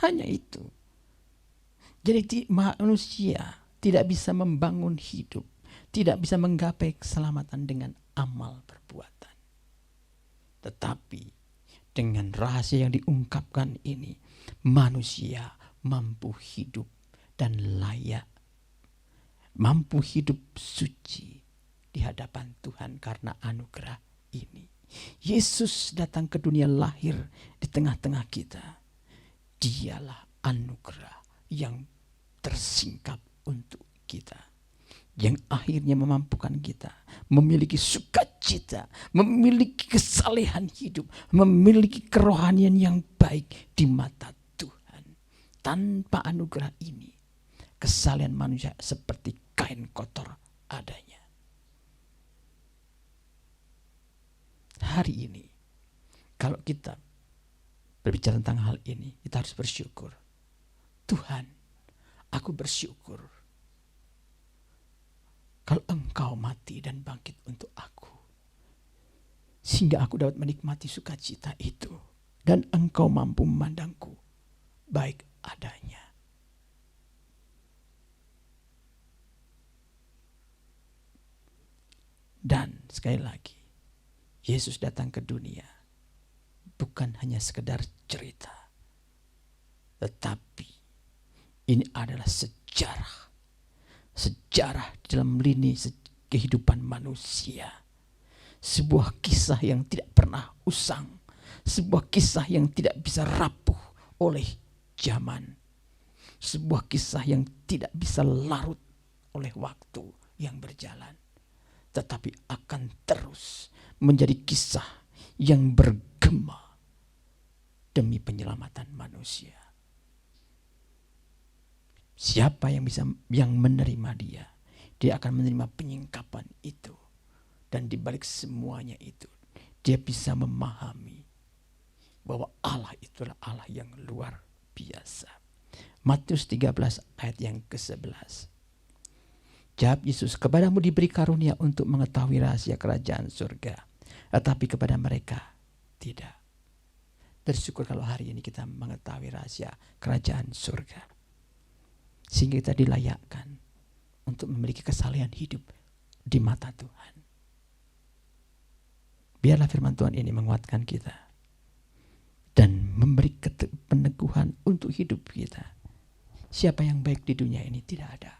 Hanya itu. Jadi manusia tidak bisa membangun hidup, tidak bisa menggapai keselamatan dengan amal perbuatan. Tetapi dengan rahasia yang diungkapkan ini, manusia mampu hidup dan layak, mampu hidup suci di hadapan Tuhan karena anugerah ini. Yesus datang ke dunia, lahir di tengah-tengah kita. Dialah anugerah yang tersingkap untuk kita, yang akhirnya memampukan kita memiliki sukacita, memiliki kesalehan hidup, memiliki kerohanian yang baik di mata Tuhan. Tanpa anugerah ini, kesalehan manusia seperti kain kotor adanya. Hari ini, kalau kita berbicara tentang hal ini, kita harus bersyukur. Tuhan, aku bersyukur kalau Engkau mati dan bangkit untuk aku, sehingga aku dapat menikmati sukacita itu, dan Engkau mampu memandangku baik adanya. Dan sekali lagi, Yesus datang ke dunia bukan hanya sekedar cerita, tetapi ini adalah sejarah. Sejarah dalam lini kehidupan manusia. Sebuah kisah yang tidak pernah usang. Sebuah kisah yang tidak bisa rapuh oleh zaman. Sebuah kisah yang tidak bisa larut oleh waktu yang berjalan. Tetapi akan terus menjadi kisah yang bergema demi penyelamatan manusia. Siapa yang menerima dia akan menerima penyingkapan itu. Dan di balik semuanya itu, dia bisa memahami bahwa Allah itulah Allah yang luar biasa. Matius 13 ayat yang ke-11. Jawab Yesus, kepadamu diberi karunia untuk mengetahui rahasia kerajaan surga, tetapi kepada mereka tidak. Bersyukur kalau hari ini kita mengetahui rahasia kerajaan surga, sehingga kita dilayakkan untuk memiliki kesalehan hidup di mata Tuhan. Biarlah firman Tuhan ini menguatkan kita dan memberi peneguhan untuk hidup kita. Siapa yang baik di dunia ini? Tidak ada.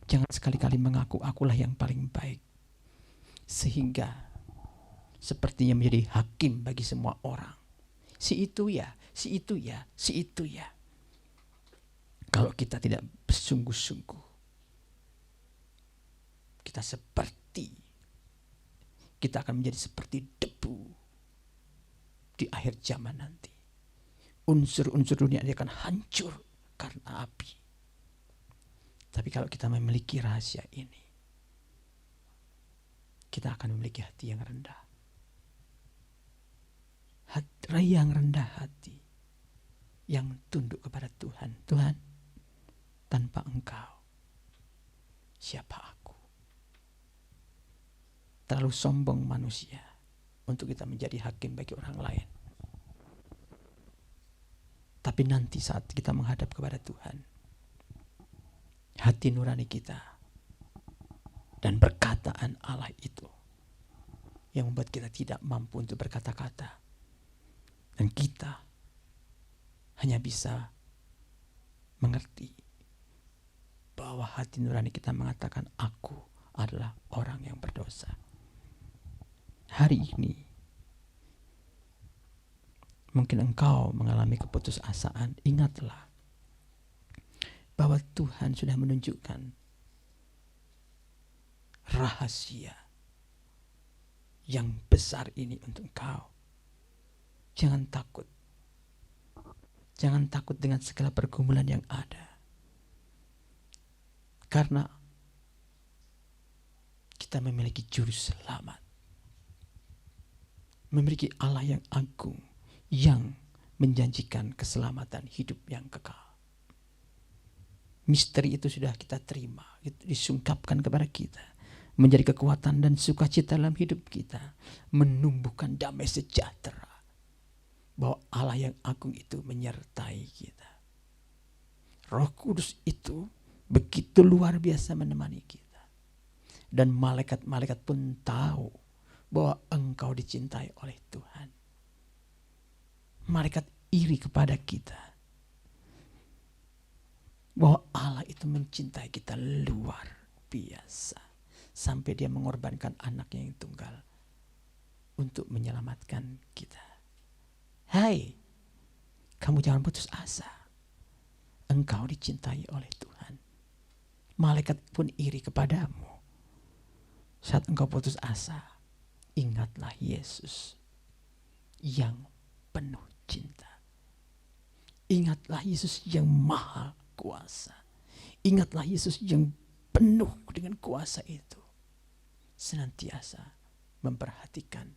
Jangan sekali-kali mengaku akulah yang paling baik, sehingga sepertinya menjadi hakim bagi semua orang. Si itu ya, si itu ya, si itu ya. Kalau kita tidak bersungguh-sungguh, kita akan menjadi seperti debu di akhir zaman nanti. Unsur-unsur dunia ini akan hancur karena api. Tapi kalau kita memiliki rahasia ini, kita akan memiliki hati yang rendah. Hati yang rendah hati, yang tunduk kepada Tuhan. Tuhan, tanpa Engkau, siapa aku? Terlalu sombong manusia untuk kita menjadi hakim bagi orang lain. Tapi nanti saat kita menghadap kepada Tuhan, hati nurani kita dan perkataan Allah itu yang membuat kita tidak mampu untuk berkata-kata. Dan kita hanya bisa mengerti bahwa hati nurani kita mengatakan, aku adalah orang yang berdosa. Hari ini mungkin engkau mengalami keputusasaan. Ingatlah bahwa Tuhan sudah menunjukkan rahasia yang besar ini untuk engkau. Jangan takut. Jangan takut dengan segala pergumulan yang ada. Karena kita memiliki juru selamat. Memiliki Allah yang agung, yang menjanjikan keselamatan hidup yang kekal. Misteri itu sudah kita terima, itu disungkapkan kepada kita, menjadi kekuatan dan sukacita dalam hidup kita, menumbuhkan damai sejahtera, bahwa Allah yang agung itu menyertai kita. Roh Kudus itu begitu luar biasa menemani kita, dan malaikat-malaikat pun tahu bahwa engkau dicintai oleh Tuhan. Malaikat iri kepada kita, bahwa Allah itu mencintai kita luar biasa, sampai dia mengorbankan anaknya yang tunggal untuk menyelamatkan kita. Hai, kamu jangan putus asa. Engkau dicintai oleh Tuhan. Malaikat pun iri kepadamu. Saat engkau putus asa, ingatlah Yesus yang penuh cinta. Ingatlah Yesus yang maha kuasa. Ingatlah Yesus yang penuh dengan kuasa itu. Senantiasa memperhatikan,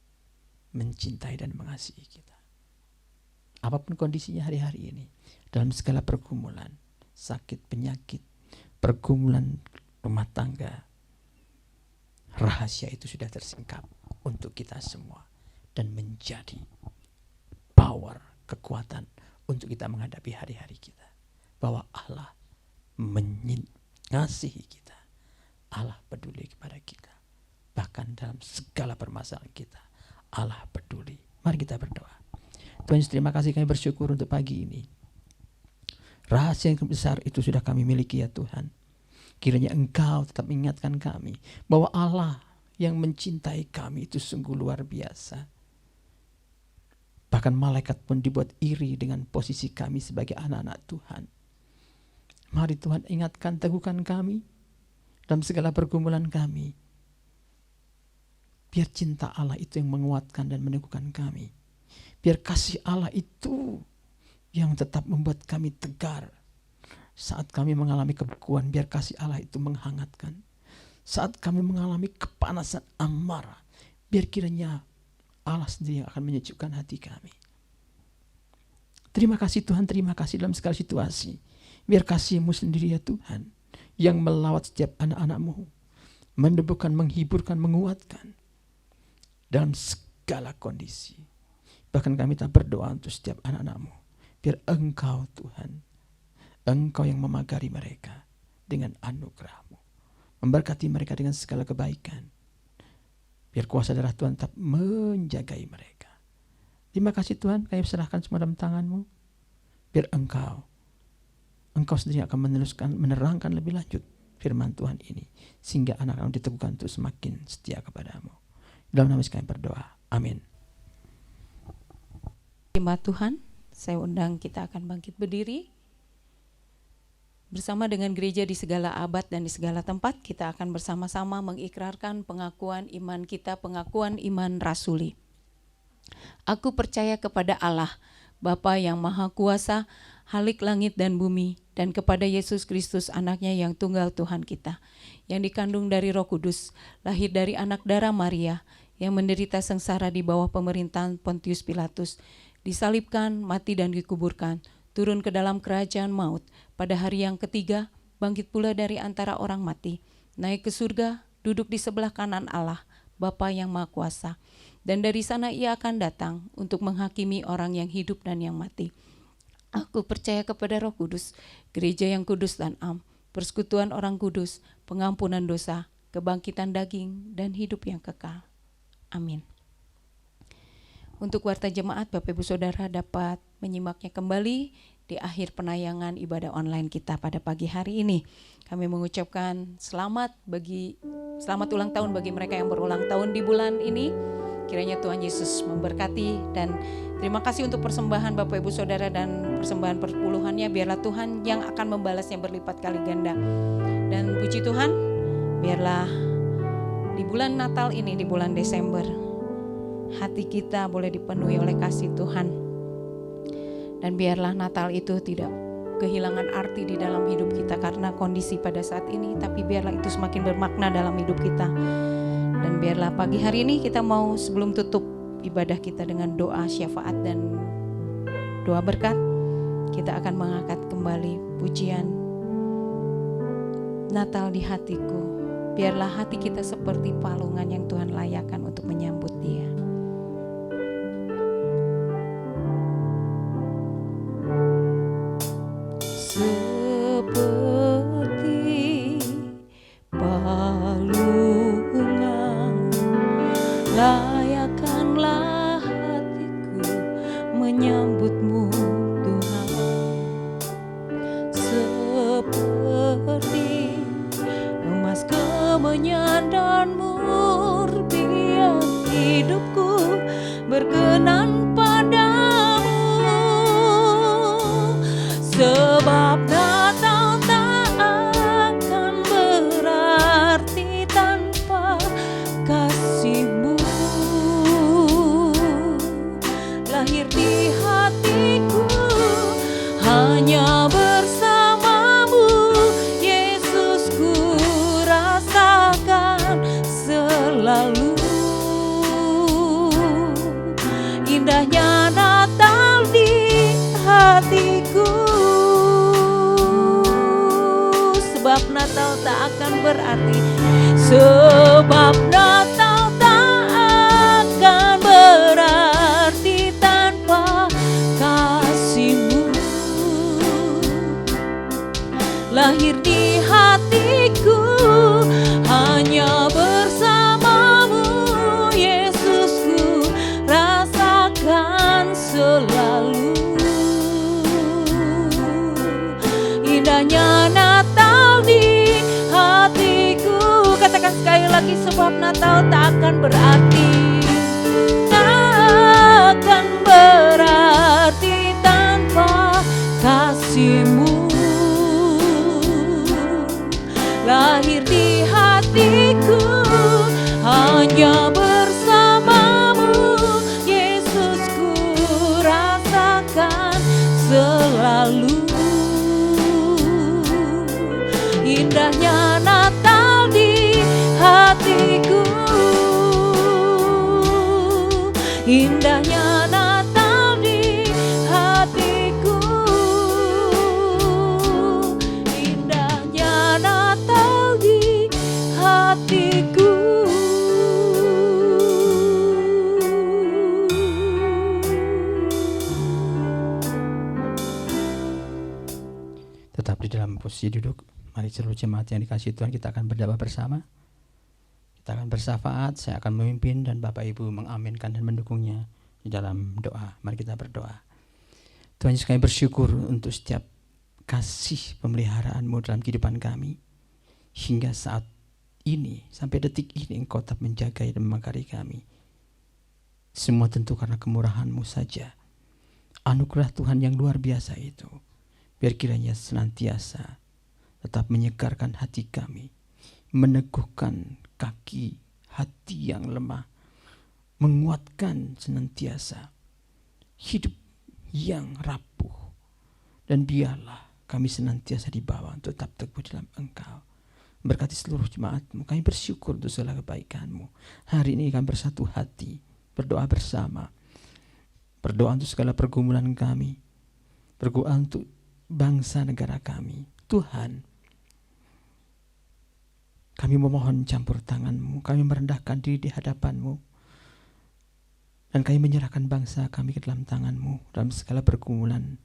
mencintai dan mengasihi kita. Apapun kondisinya hari-hari ini, dalam segala pergumulan, sakit, penyakit, pergumulan rumah tangga, rahasia itu sudah tersingkap untuk kita semua dan menjadi power, kekuatan untuk kita menghadapi hari-hari kita. Bahwa Allah mengasihi kita, Allah peduli kepada kita, bahkan dalam segala permasalahan kita, Allah peduli. Mari kita berdoa. Tuhan Yesus, terima kasih, kami bersyukur untuk pagi ini. Rahasia yang besar itu sudah kami miliki ya Tuhan. Kiranya Engkau tetap mengingatkan kami bahwa Allah yang mencintai kami itu sungguh luar biasa. Bahkan malaikat pun dibuat iri dengan posisi kami sebagai anak-anak Tuhan. Mari Tuhan ingatkan, teguhkan kami dalam segala pergumulan kami. Biar cinta Allah itu yang menguatkan dan meneguhkan kami. Biar kasih Allah itu yang tetap membuat kami tegar. Saat kami mengalami kebekuan, biar kasih Allah itu menghangatkan. Saat kami mengalami kepanasan amarah, biar kiranya Allah sendiri yang akan menyejukkan hati kami. Terima kasih Tuhan, terima kasih dalam segala situasi. Biar kasih-Mu sendiri ya Tuhan, yang melawat setiap anak-anak-Mu, meneguhkan, menghiburkan, menguatkan dalam segala kondisi. Bahkan kami tak berdoa untuk setiap anak-anak-Mu, biar Engkau Tuhan, Engkau yang memagari mereka dengan anugerah-Mu, memberkati mereka dengan segala kebaikan. Biar kuasa darah Tuhan tetap menjagai mereka. Terima kasih Tuhan, kami serahkan semua dalam tangan-Mu. Biar Engkau sendiri akan menerangkan lebih lanjut firman Tuhan ini, sehingga anak-anak diteguhkan untuk semakin setia kepadamu. Dalam nama Yesus kami berdoa. Amin. Terima Tuhan, saya undang kita akan bangkit berdiri. Bersama dengan gereja di segala abad dan di segala tempat, kita akan bersama-sama mengikrarkan pengakuan iman kita, pengakuan iman rasuli. Aku percaya kepada Allah, Bapa yang Maha Kuasa, Halik langit dan bumi, dan kepada Yesus Kristus anaknya yang tunggal Tuhan kita, yang dikandung dari Roh Kudus, lahir dari anak darah Maria, yang menderita sengsara di bawah pemerintahan Pontius Pilatus, disalibkan, mati dan dikuburkan, turun ke dalam kerajaan maut, pada hari yang ketiga, bangkit pula dari antara orang mati, naik ke surga, duduk di sebelah kanan Allah, Bapa yang Maha Kuasa, dan dari sana ia akan datang untuk menghakimi orang yang hidup dan yang mati. Aku percaya kepada Roh Kudus, gereja yang kudus dan am, persekutuan orang kudus, pengampunan dosa, kebangkitan daging, dan hidup yang kekal. Amin. Untuk warta jemaat, Bapak Ibu Saudara dapat menyimaknya kembali di akhir penayangan ibadah online kita pada pagi hari ini. Kami mengucapkan selamat ulang tahun bagi mereka yang berulang tahun di bulan ini. Kiranya Tuhan Yesus memberkati, dan terima kasih untuk persembahan Bapak Ibu Saudara dan persembahan perpuluhannya. Biarlah Tuhan yang akan membalasnya berlipat kali ganda. Dan puji Tuhan, biarlah di bulan Natal ini, di bulan Desember, hati kita boleh dipenuhi oleh kasih Tuhan. Dan biarlah Natal itu tidak kehilangan arti di dalam hidup kita karena kondisi pada saat ini, tapi biarlah itu semakin bermakna dalam hidup kita. Dan biarlah pagi hari ini kita mau, sebelum tutup ibadah kita dengan doa syafaat dan doa berkat, kita akan mengangkat kembali pujian Natal di hatiku. Biarlah hati kita seperti palungan yang Tuhan layakkan untuk menyambut Dia. Seperti palungan, layakkanlah hatiku menyambut-Mu Tuhan. Seperti emas kemenyan dan mur, biar hidupku berkenan padamu. Sebab Natal tak akan berarti tanpa kasih-Mu. Lahir di hatiku hanya bersama-Mu, Yesus, ku rasakan selalu. Indahnya Natal di hatiku. Sebab Natal tak akan berarti, sebab Natal tak akan berarti tanpa kasih-Mu. Lahir di hatiku hanya bersama-Mu, Yesus, ku rasakan selalu. Indahnya Natal di hatiku. Katakan sekali lagi, sebab Natal tak akan berarti, tak akan berarti tanpa kasih-Mu. Lahir di hatiku hanya bersama-Mu, Yesus, ku rasakan selalu. Indahnya Natal di hatiku. Indahnya Natal di hatiku. Indahnya Natal di hatiku. Tetap di dalam posisi duduk. Mari seluruh jemaat yang dikasihi Tuhan, kita akan berdoa bersama. Kita akan bersyafaat, saya akan memimpin dan Bapak Ibu mengaminkan dan mendukungnya di dalam doa. Mari kita berdoa. Tuhan Yesus, kami bersyukur untuk setiap kasih pemeliharaan-Mu dalam kehidupan kami. hingga saat ini, sampai detik ini Engkau tetap menjaga dan memagari kami. Semua tentu karena kemurahan-Mu saja. Anugerah Tuhan yang luar biasa itu, biar kiranya senantiasa tetap menyegarkan hati kami, meneguhkan kaki hati yang lemah, menguatkan senantiasa hidup yang rapuh, dan biarlah kami senantiasa dibawa untuk tetap teguh dalam Engkau. Berkati seluruh jemaat-Mu, kami bersyukur untuk segala kebaikan-Mu. Hari ini kami bersatu hati, berdoa bersama, berdoa untuk segala pergumulan kami, berdoa untuk bangsa negara kami. Tuhan, kami memohon campur tangan-Mu, kami merendahkan diri di hadapan-Mu, dan kami menyerahkan bangsa kami ke dalam tangan-Mu dalam segala pergumulan.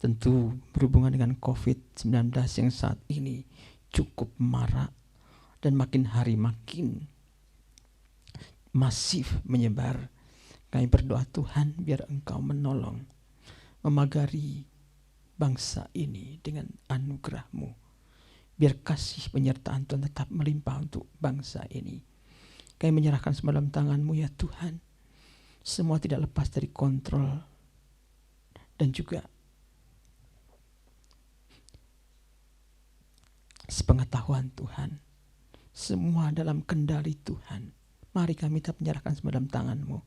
Tentu berhubungan dengan COVID-19 yang saat ini cukup marak dan makin hari makin masif menyebar. Kami berdoa Tuhan, biar Engkau menolong, memagari bangsa ini dengan anugerah-Mu. Biar kasih penyertaan Tuhan tetap melimpah untuk bangsa ini. Kami menyerahkan semua dalam tangan-Mu ya Tuhan. Semua tidak lepas dari kontrol dan juga sepengetahuan Tuhan. Semua dalam kendali Tuhan. Mari kami tetap menyerahkan semua dalam tangan-Mu.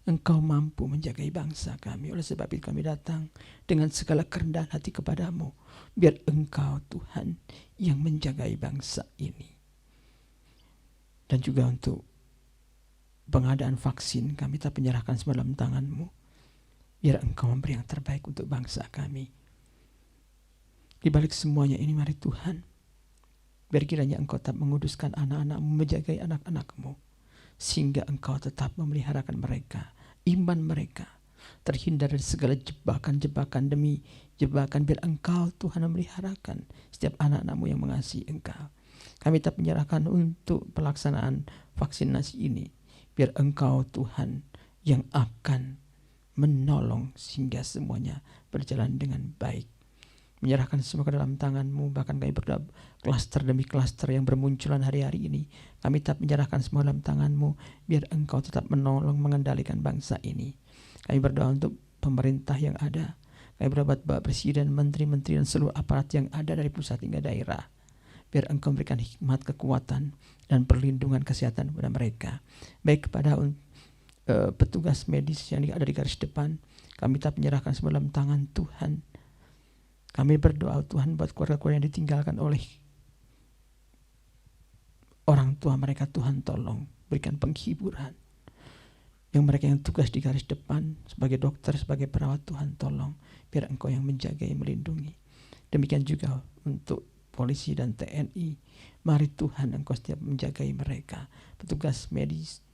Engkau mampu menjagai bangsa kami. Oleh sebab itu kami datang dengan segala kerendahan hati kepada-Mu. Biar Engkau Tuhan yang menjagai bangsa ini. Dan juga untuk pengadaan vaksin, kami tetap menyerahkan semua dalam tangan-Mu. Biar Engkau memberi yang terbaik untuk bangsa kami. Di balik semuanya ini mari Tuhan, biar kiranya Engkau tetap menguduskan anak-anak-Mu, menjagai anak-anak-Mu, sehingga Engkau tetap memeliharakan mereka, iman mereka terhindar dari segala jebakan-jebakan demi jebakan. Biar Engkau Tuhan memeliharakan setiap anak-anak-Mu yang mengasihi Engkau. Kami tetap menyerahkan untuk pelaksanaan vaksinasi ini. Biar Engkau Tuhan yang akan menolong sehingga semuanya berjalan dengan baik. Menyerahkan semua ke dalam tangan-Mu. Bahkan kami berdoa klaster demi klaster yang bermunculan hari-hari ini, kami tetap menyerahkan semua dalam tangan-Mu. Biar Engkau tetap menolong mengendalikan bangsa ini. Kami berdoa untuk pemerintah yang ada. Kami berdoa Bapak Presiden, Menteri-Menteri dan seluruh aparat yang ada dari pusat hingga daerah. Biar Engkau memberikan hikmat, kekuatan dan perlindungan kesehatan kepada mereka. Baik kepada petugas medis yang ada di garis depan, kami tetap menyerahkan semua dalam tangan Tuhan. Kami berdoa Tuhan buat keluarga-keluarga yang ditinggalkan oleh orang tua mereka. Tuhan tolong berikan penghiburan. Yang mereka yang tugas di garis depan sebagai dokter, sebagai perawat, Tuhan tolong biar Engkau yang menjaga, yang melindungi. Demikian juga untuk polisi dan TNI. Mari Tuhan Engkau setiap menjagai mereka. Petugas medis,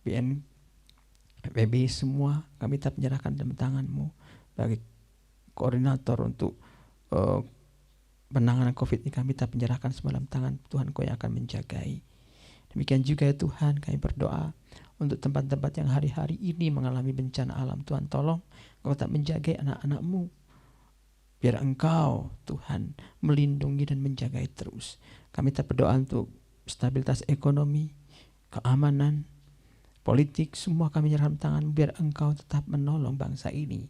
BNPB semua kami tetap menyerahkan dalam tangan-Mu. Bagi koordinator untuk penanganan COVID ini kami tetap menyerahkan semua dalam tangan Tuhan. Kau yang akan menjagai. Demikian juga ya Tuhan, kami berdoa untuk tempat-tempat yang hari-hari ini mengalami bencana alam. Tuhan tolong Kau tetap menjagai anak-anak-Mu. Biar Engkau Tuhan melindungi dan menjagai terus. Kami tetap berdoa untuk stabilitas ekonomi, keamanan, politik, semua kami menyerahkan tangan. Biar Engkau tetap menolong bangsa ini.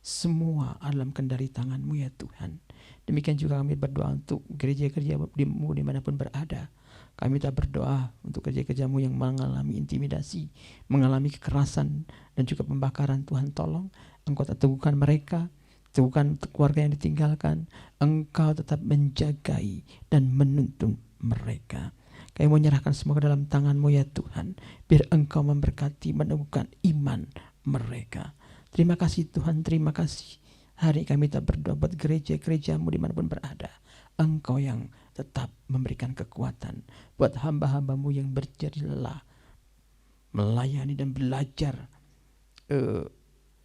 Semua dalam kendali tangan-Mu ya Tuhan. Demikian juga kami berdoa untuk gereja-gereja-Mu dimanapun berada. Kami tak berdoa untuk gereja-gereja-Mu yang mengalami intimidasi, mengalami kekerasan dan juga pembakaran. Tuhan tolong Engkau tetap teguhkan mereka, teguhkan keluarga yang ditinggalkan. Engkau tetap menjagai dan menuntun mereka. Kami menyerahkan semua ke dalam tangan-Mu ya Tuhan. Biar Engkau memberkati, meneguhkan iman mereka. Terima kasih Tuhan, terima kasih. Hari kami tak berdoa buat gereja-gereja-Mu dimanapun berada. Engkau yang tetap memberikan kekuatan buat hamba-hamba-Mu yang berjadi lelah, melayani dan belajar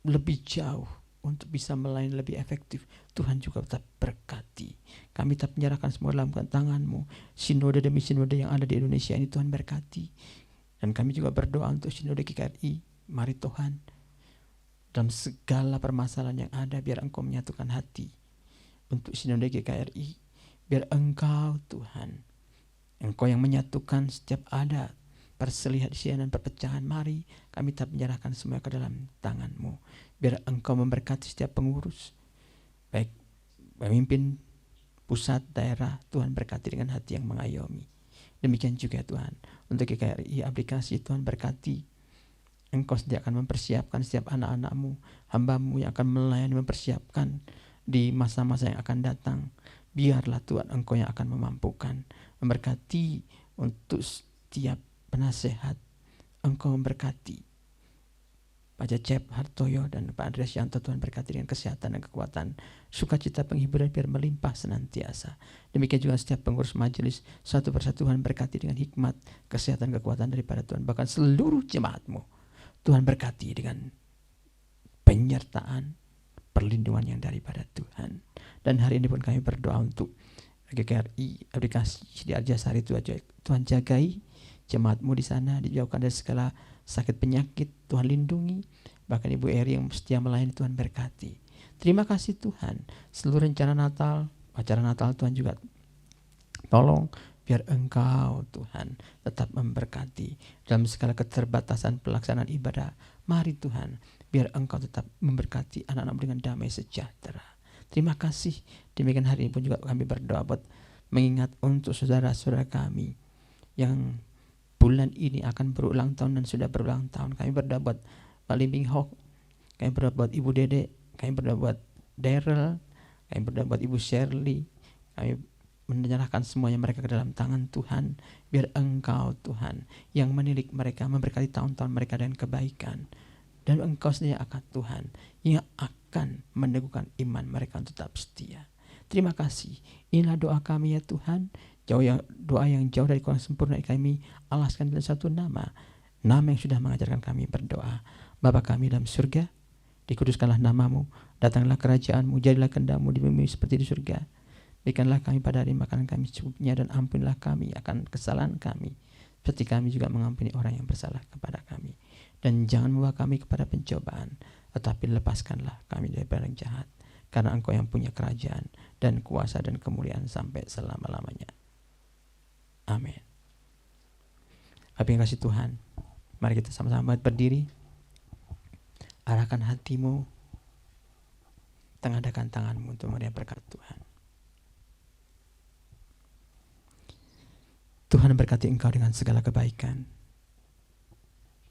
lebih jauh untuk bisa melayani lebih efektif. Tuhan juga tetap berkati. Kami tetap menyerahkan semua dalam tangan-Mu. Sinode demi sinode yang ada di Indonesia ini Tuhan berkati. Dan kami juga berdoa untuk sinode GKRI. Mari Tuhan, dalam segala permasalahan yang ada, biar Engkau menyatukan hati untuk sinode GKRI. Biar Engkau Tuhan, Engkau yang menyatukan setiap ada perselisihan dan perpecahan, mari kami tetap menyerahkan semua ke dalam tangan-Mu. Biar Engkau memberkati setiap pengurus, baik pemimpin pusat, daerah, Tuhan berkati dengan hati yang mengayomi. Demikian juga Tuhan, untuk GKRI aplikasi, Tuhan berkati. Engkau sendiri akan mempersiapkan setiap anak-anak-Mu, hamba-Mu yang akan melayani, mempersiapkan di masa-masa yang akan datang. Biarlah Tuhan Engkau yang akan memampukan, memberkati untuk setiap penasehat. Engkau memberkati Pak Cecep Hartoyo dan Pak Andreas Yanto, Tuhan berkati dengan kesehatan dan kekuatan, sukacita penghiburan biar melimpah senantiasa. Demikian juga setiap pengurus majelis, satu persatu Tuhan berkati dengan hikmat, kesehatan, kekuatan daripada Tuhan. Bahkan seluruh jemaat-Mu Tuhan berkati dengan penyertaan, perlindungan yang daripada Tuhan. Dan hari ini pun kami berdoa untuk GKRI aplikasi di Arjasari, Tuhan jagai jemaat-Mu di sana, dijauhkan dari segala sakit penyakit, Tuhan lindungi. Bahkan Ibu Eri yang setia melayani, Tuhan berkati. Terima kasih Tuhan, seluruh rencana Natal, acara Natal Tuhan juga tolong, biar Engkau Tuhan tetap memberkati dalam segala keterbatasan pelaksanaan ibadah. Mari Tuhan, biar Engkau tetap memberkati anak-anak dengan damai sejahtera. Terima kasih. Demikian hari ini pun juga kami berdoa buat mengingat untuk saudara-saudara kami yang bulan ini akan berulang tahun dan sudah berulang tahun. Kami berdoa buat Pak Limbing Hok, kami berdoa buat Ibu Dede, kami berdoa buat Daryl, kami berdoa buat Ibu Shirley. Kami menyerahkan semuanya mereka ke dalam tangan Tuhan. Biar Engkau Tuhan yang menilik mereka, memberkati tahun-tahun mereka dengan kebaikan. Dan Engkau sendiri akan Tuhan yang akan meneguhkan iman mereka untuk tetap setia. Terima kasih. Inilah doa kami ya Tuhan. Doa yang jauh dari kurang sempurna kami alaskan dalam satu nama yang sudah mengajarkan kami berdoa. Bapa kami dalam surga, dikuduskanlah nama-Mu, datanglah kerajaan-Mu, jadilah kehendak-Mu di bumi seperti di surga. Berikanlah kami pada hari makanan kami secukupnya, dan ampunilah kami akan kesalahan kami, seperti kami juga mengampuni orang yang bersalah kepada kami. Dan jangan membawa kami kepada pencobaan, tetapi lepaskanlah kami dari barang jahat, karena Engkau yang punya kerajaan dan kuasa dan kemuliaan sampai selama-lamanya. Amin. Apa yang kasih Tuhan, mari kita sama-sama berdiri. Arahkan hatimu, tengadakan tanganmu untuk menerima berkat Tuhan. Tuhan berkati engkau dengan segala kebaikan.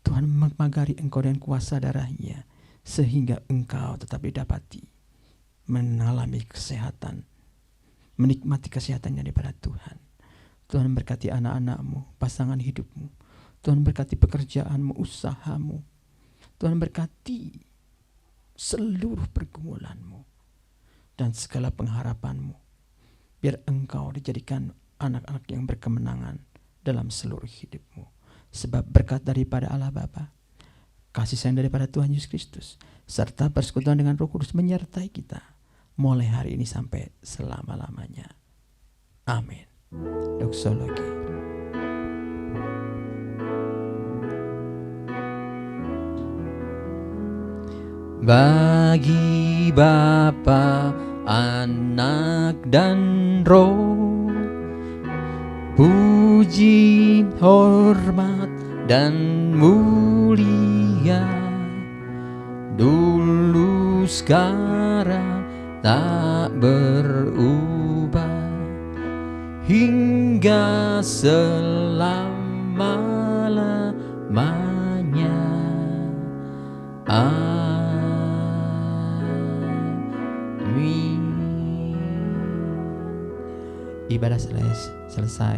Tuhan memagari engkau dengan kuasa darah-Nya, sehingga engkau tetap didapati mengalami kesehatan, menikmati kesehatannya daripada Tuhan. Tuhan berkati anak-anak-Mu, pasangan hidupmu. Tuhan berkati pekerjaanmu, usahamu. Tuhan berkati seluruh pergumulanmu dan segala pengharapanmu. Biar engkau dijadikan anak-anak yang berkemenangan dalam seluruh hidupmu. Sebab berkat daripada Allah Bapa, kasih sayang daripada Tuhan Yesus Kristus, serta persekutuan dengan Roh Kudus menyertai kita mulai hari ini sampai selama-lamanya. Amin. Doksologi. Bagi Bapa, Anak dan Roh, puji, hormat dan mulia, dulu, sekarang, tak berubah, hingga selama-lamanya. Amin. Ibadah selesai.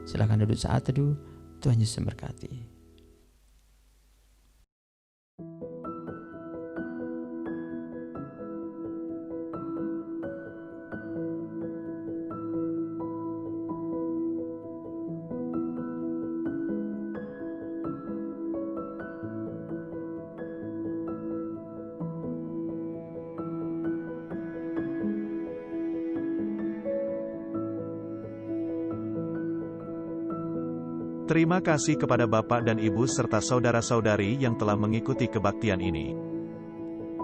Silakan duduk saat teduh. Tuhan Yesus memberkati. Terima kasih kepada Bapak dan Ibu serta saudara-saudari yang telah mengikuti kebaktian ini.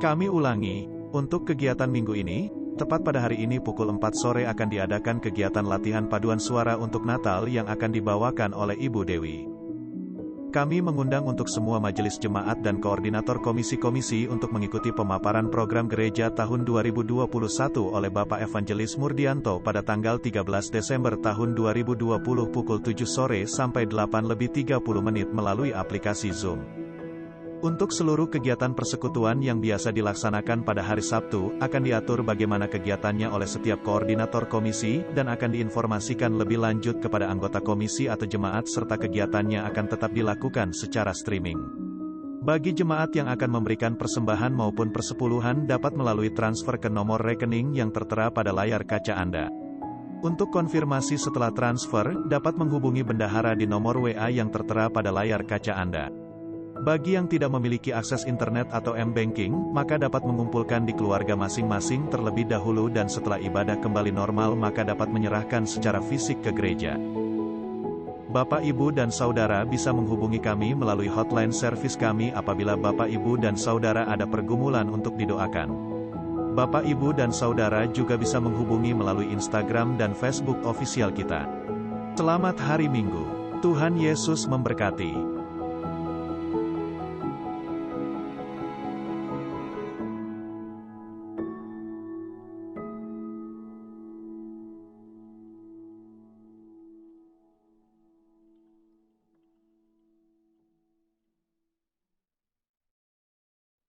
Kami ulangi, untuk kegiatan minggu ini, Tepat pada hari ini pukul 4 sore akan diadakan kegiatan latihan paduan suara untuk Natal yang akan dibawakan oleh Ibu Dewi. Kami mengundang untuk semua majelis jemaat dan koordinator komisi-komisi untuk mengikuti pemaparan program gereja tahun 2021 oleh Bapak Evangelis Murdianto pada tanggal 13 Desember tahun 2020 pukul 7 sore sampai 8:30 melalui aplikasi Zoom. Untuk seluruh kegiatan persekutuan yang biasa dilaksanakan pada hari Sabtu, akan diatur bagaimana kegiatannya oleh setiap koordinator komisi, dan akan diinformasikan lebih lanjut kepada anggota komisi atau jemaat serta kegiatannya akan tetap dilakukan secara streaming. Bagi jemaat yang akan memberikan persembahan maupun persepuluhan dapat melalui transfer ke nomor rekening yang tertera pada layar kaca Anda. Untuk konfirmasi setelah transfer, dapat menghubungi bendahara di nomor WA yang tertera pada layar kaca Anda. Bagi yang tidak memiliki akses internet atau M-Banking, maka dapat mengumpulkan di keluarga masing-masing terlebih dahulu dan setelah ibadah kembali normal maka dapat menyerahkan secara fisik ke gereja. Bapak, Ibu, dan Saudara bisa menghubungi kami melalui hotline servis kami apabila Bapak, Ibu, dan Saudara ada pergumulan untuk didoakan. Bapak, Ibu, dan Saudara juga bisa menghubungi melalui Instagram dan Facebook official kita. Selamat hari Minggu. Tuhan Yesus memberkati.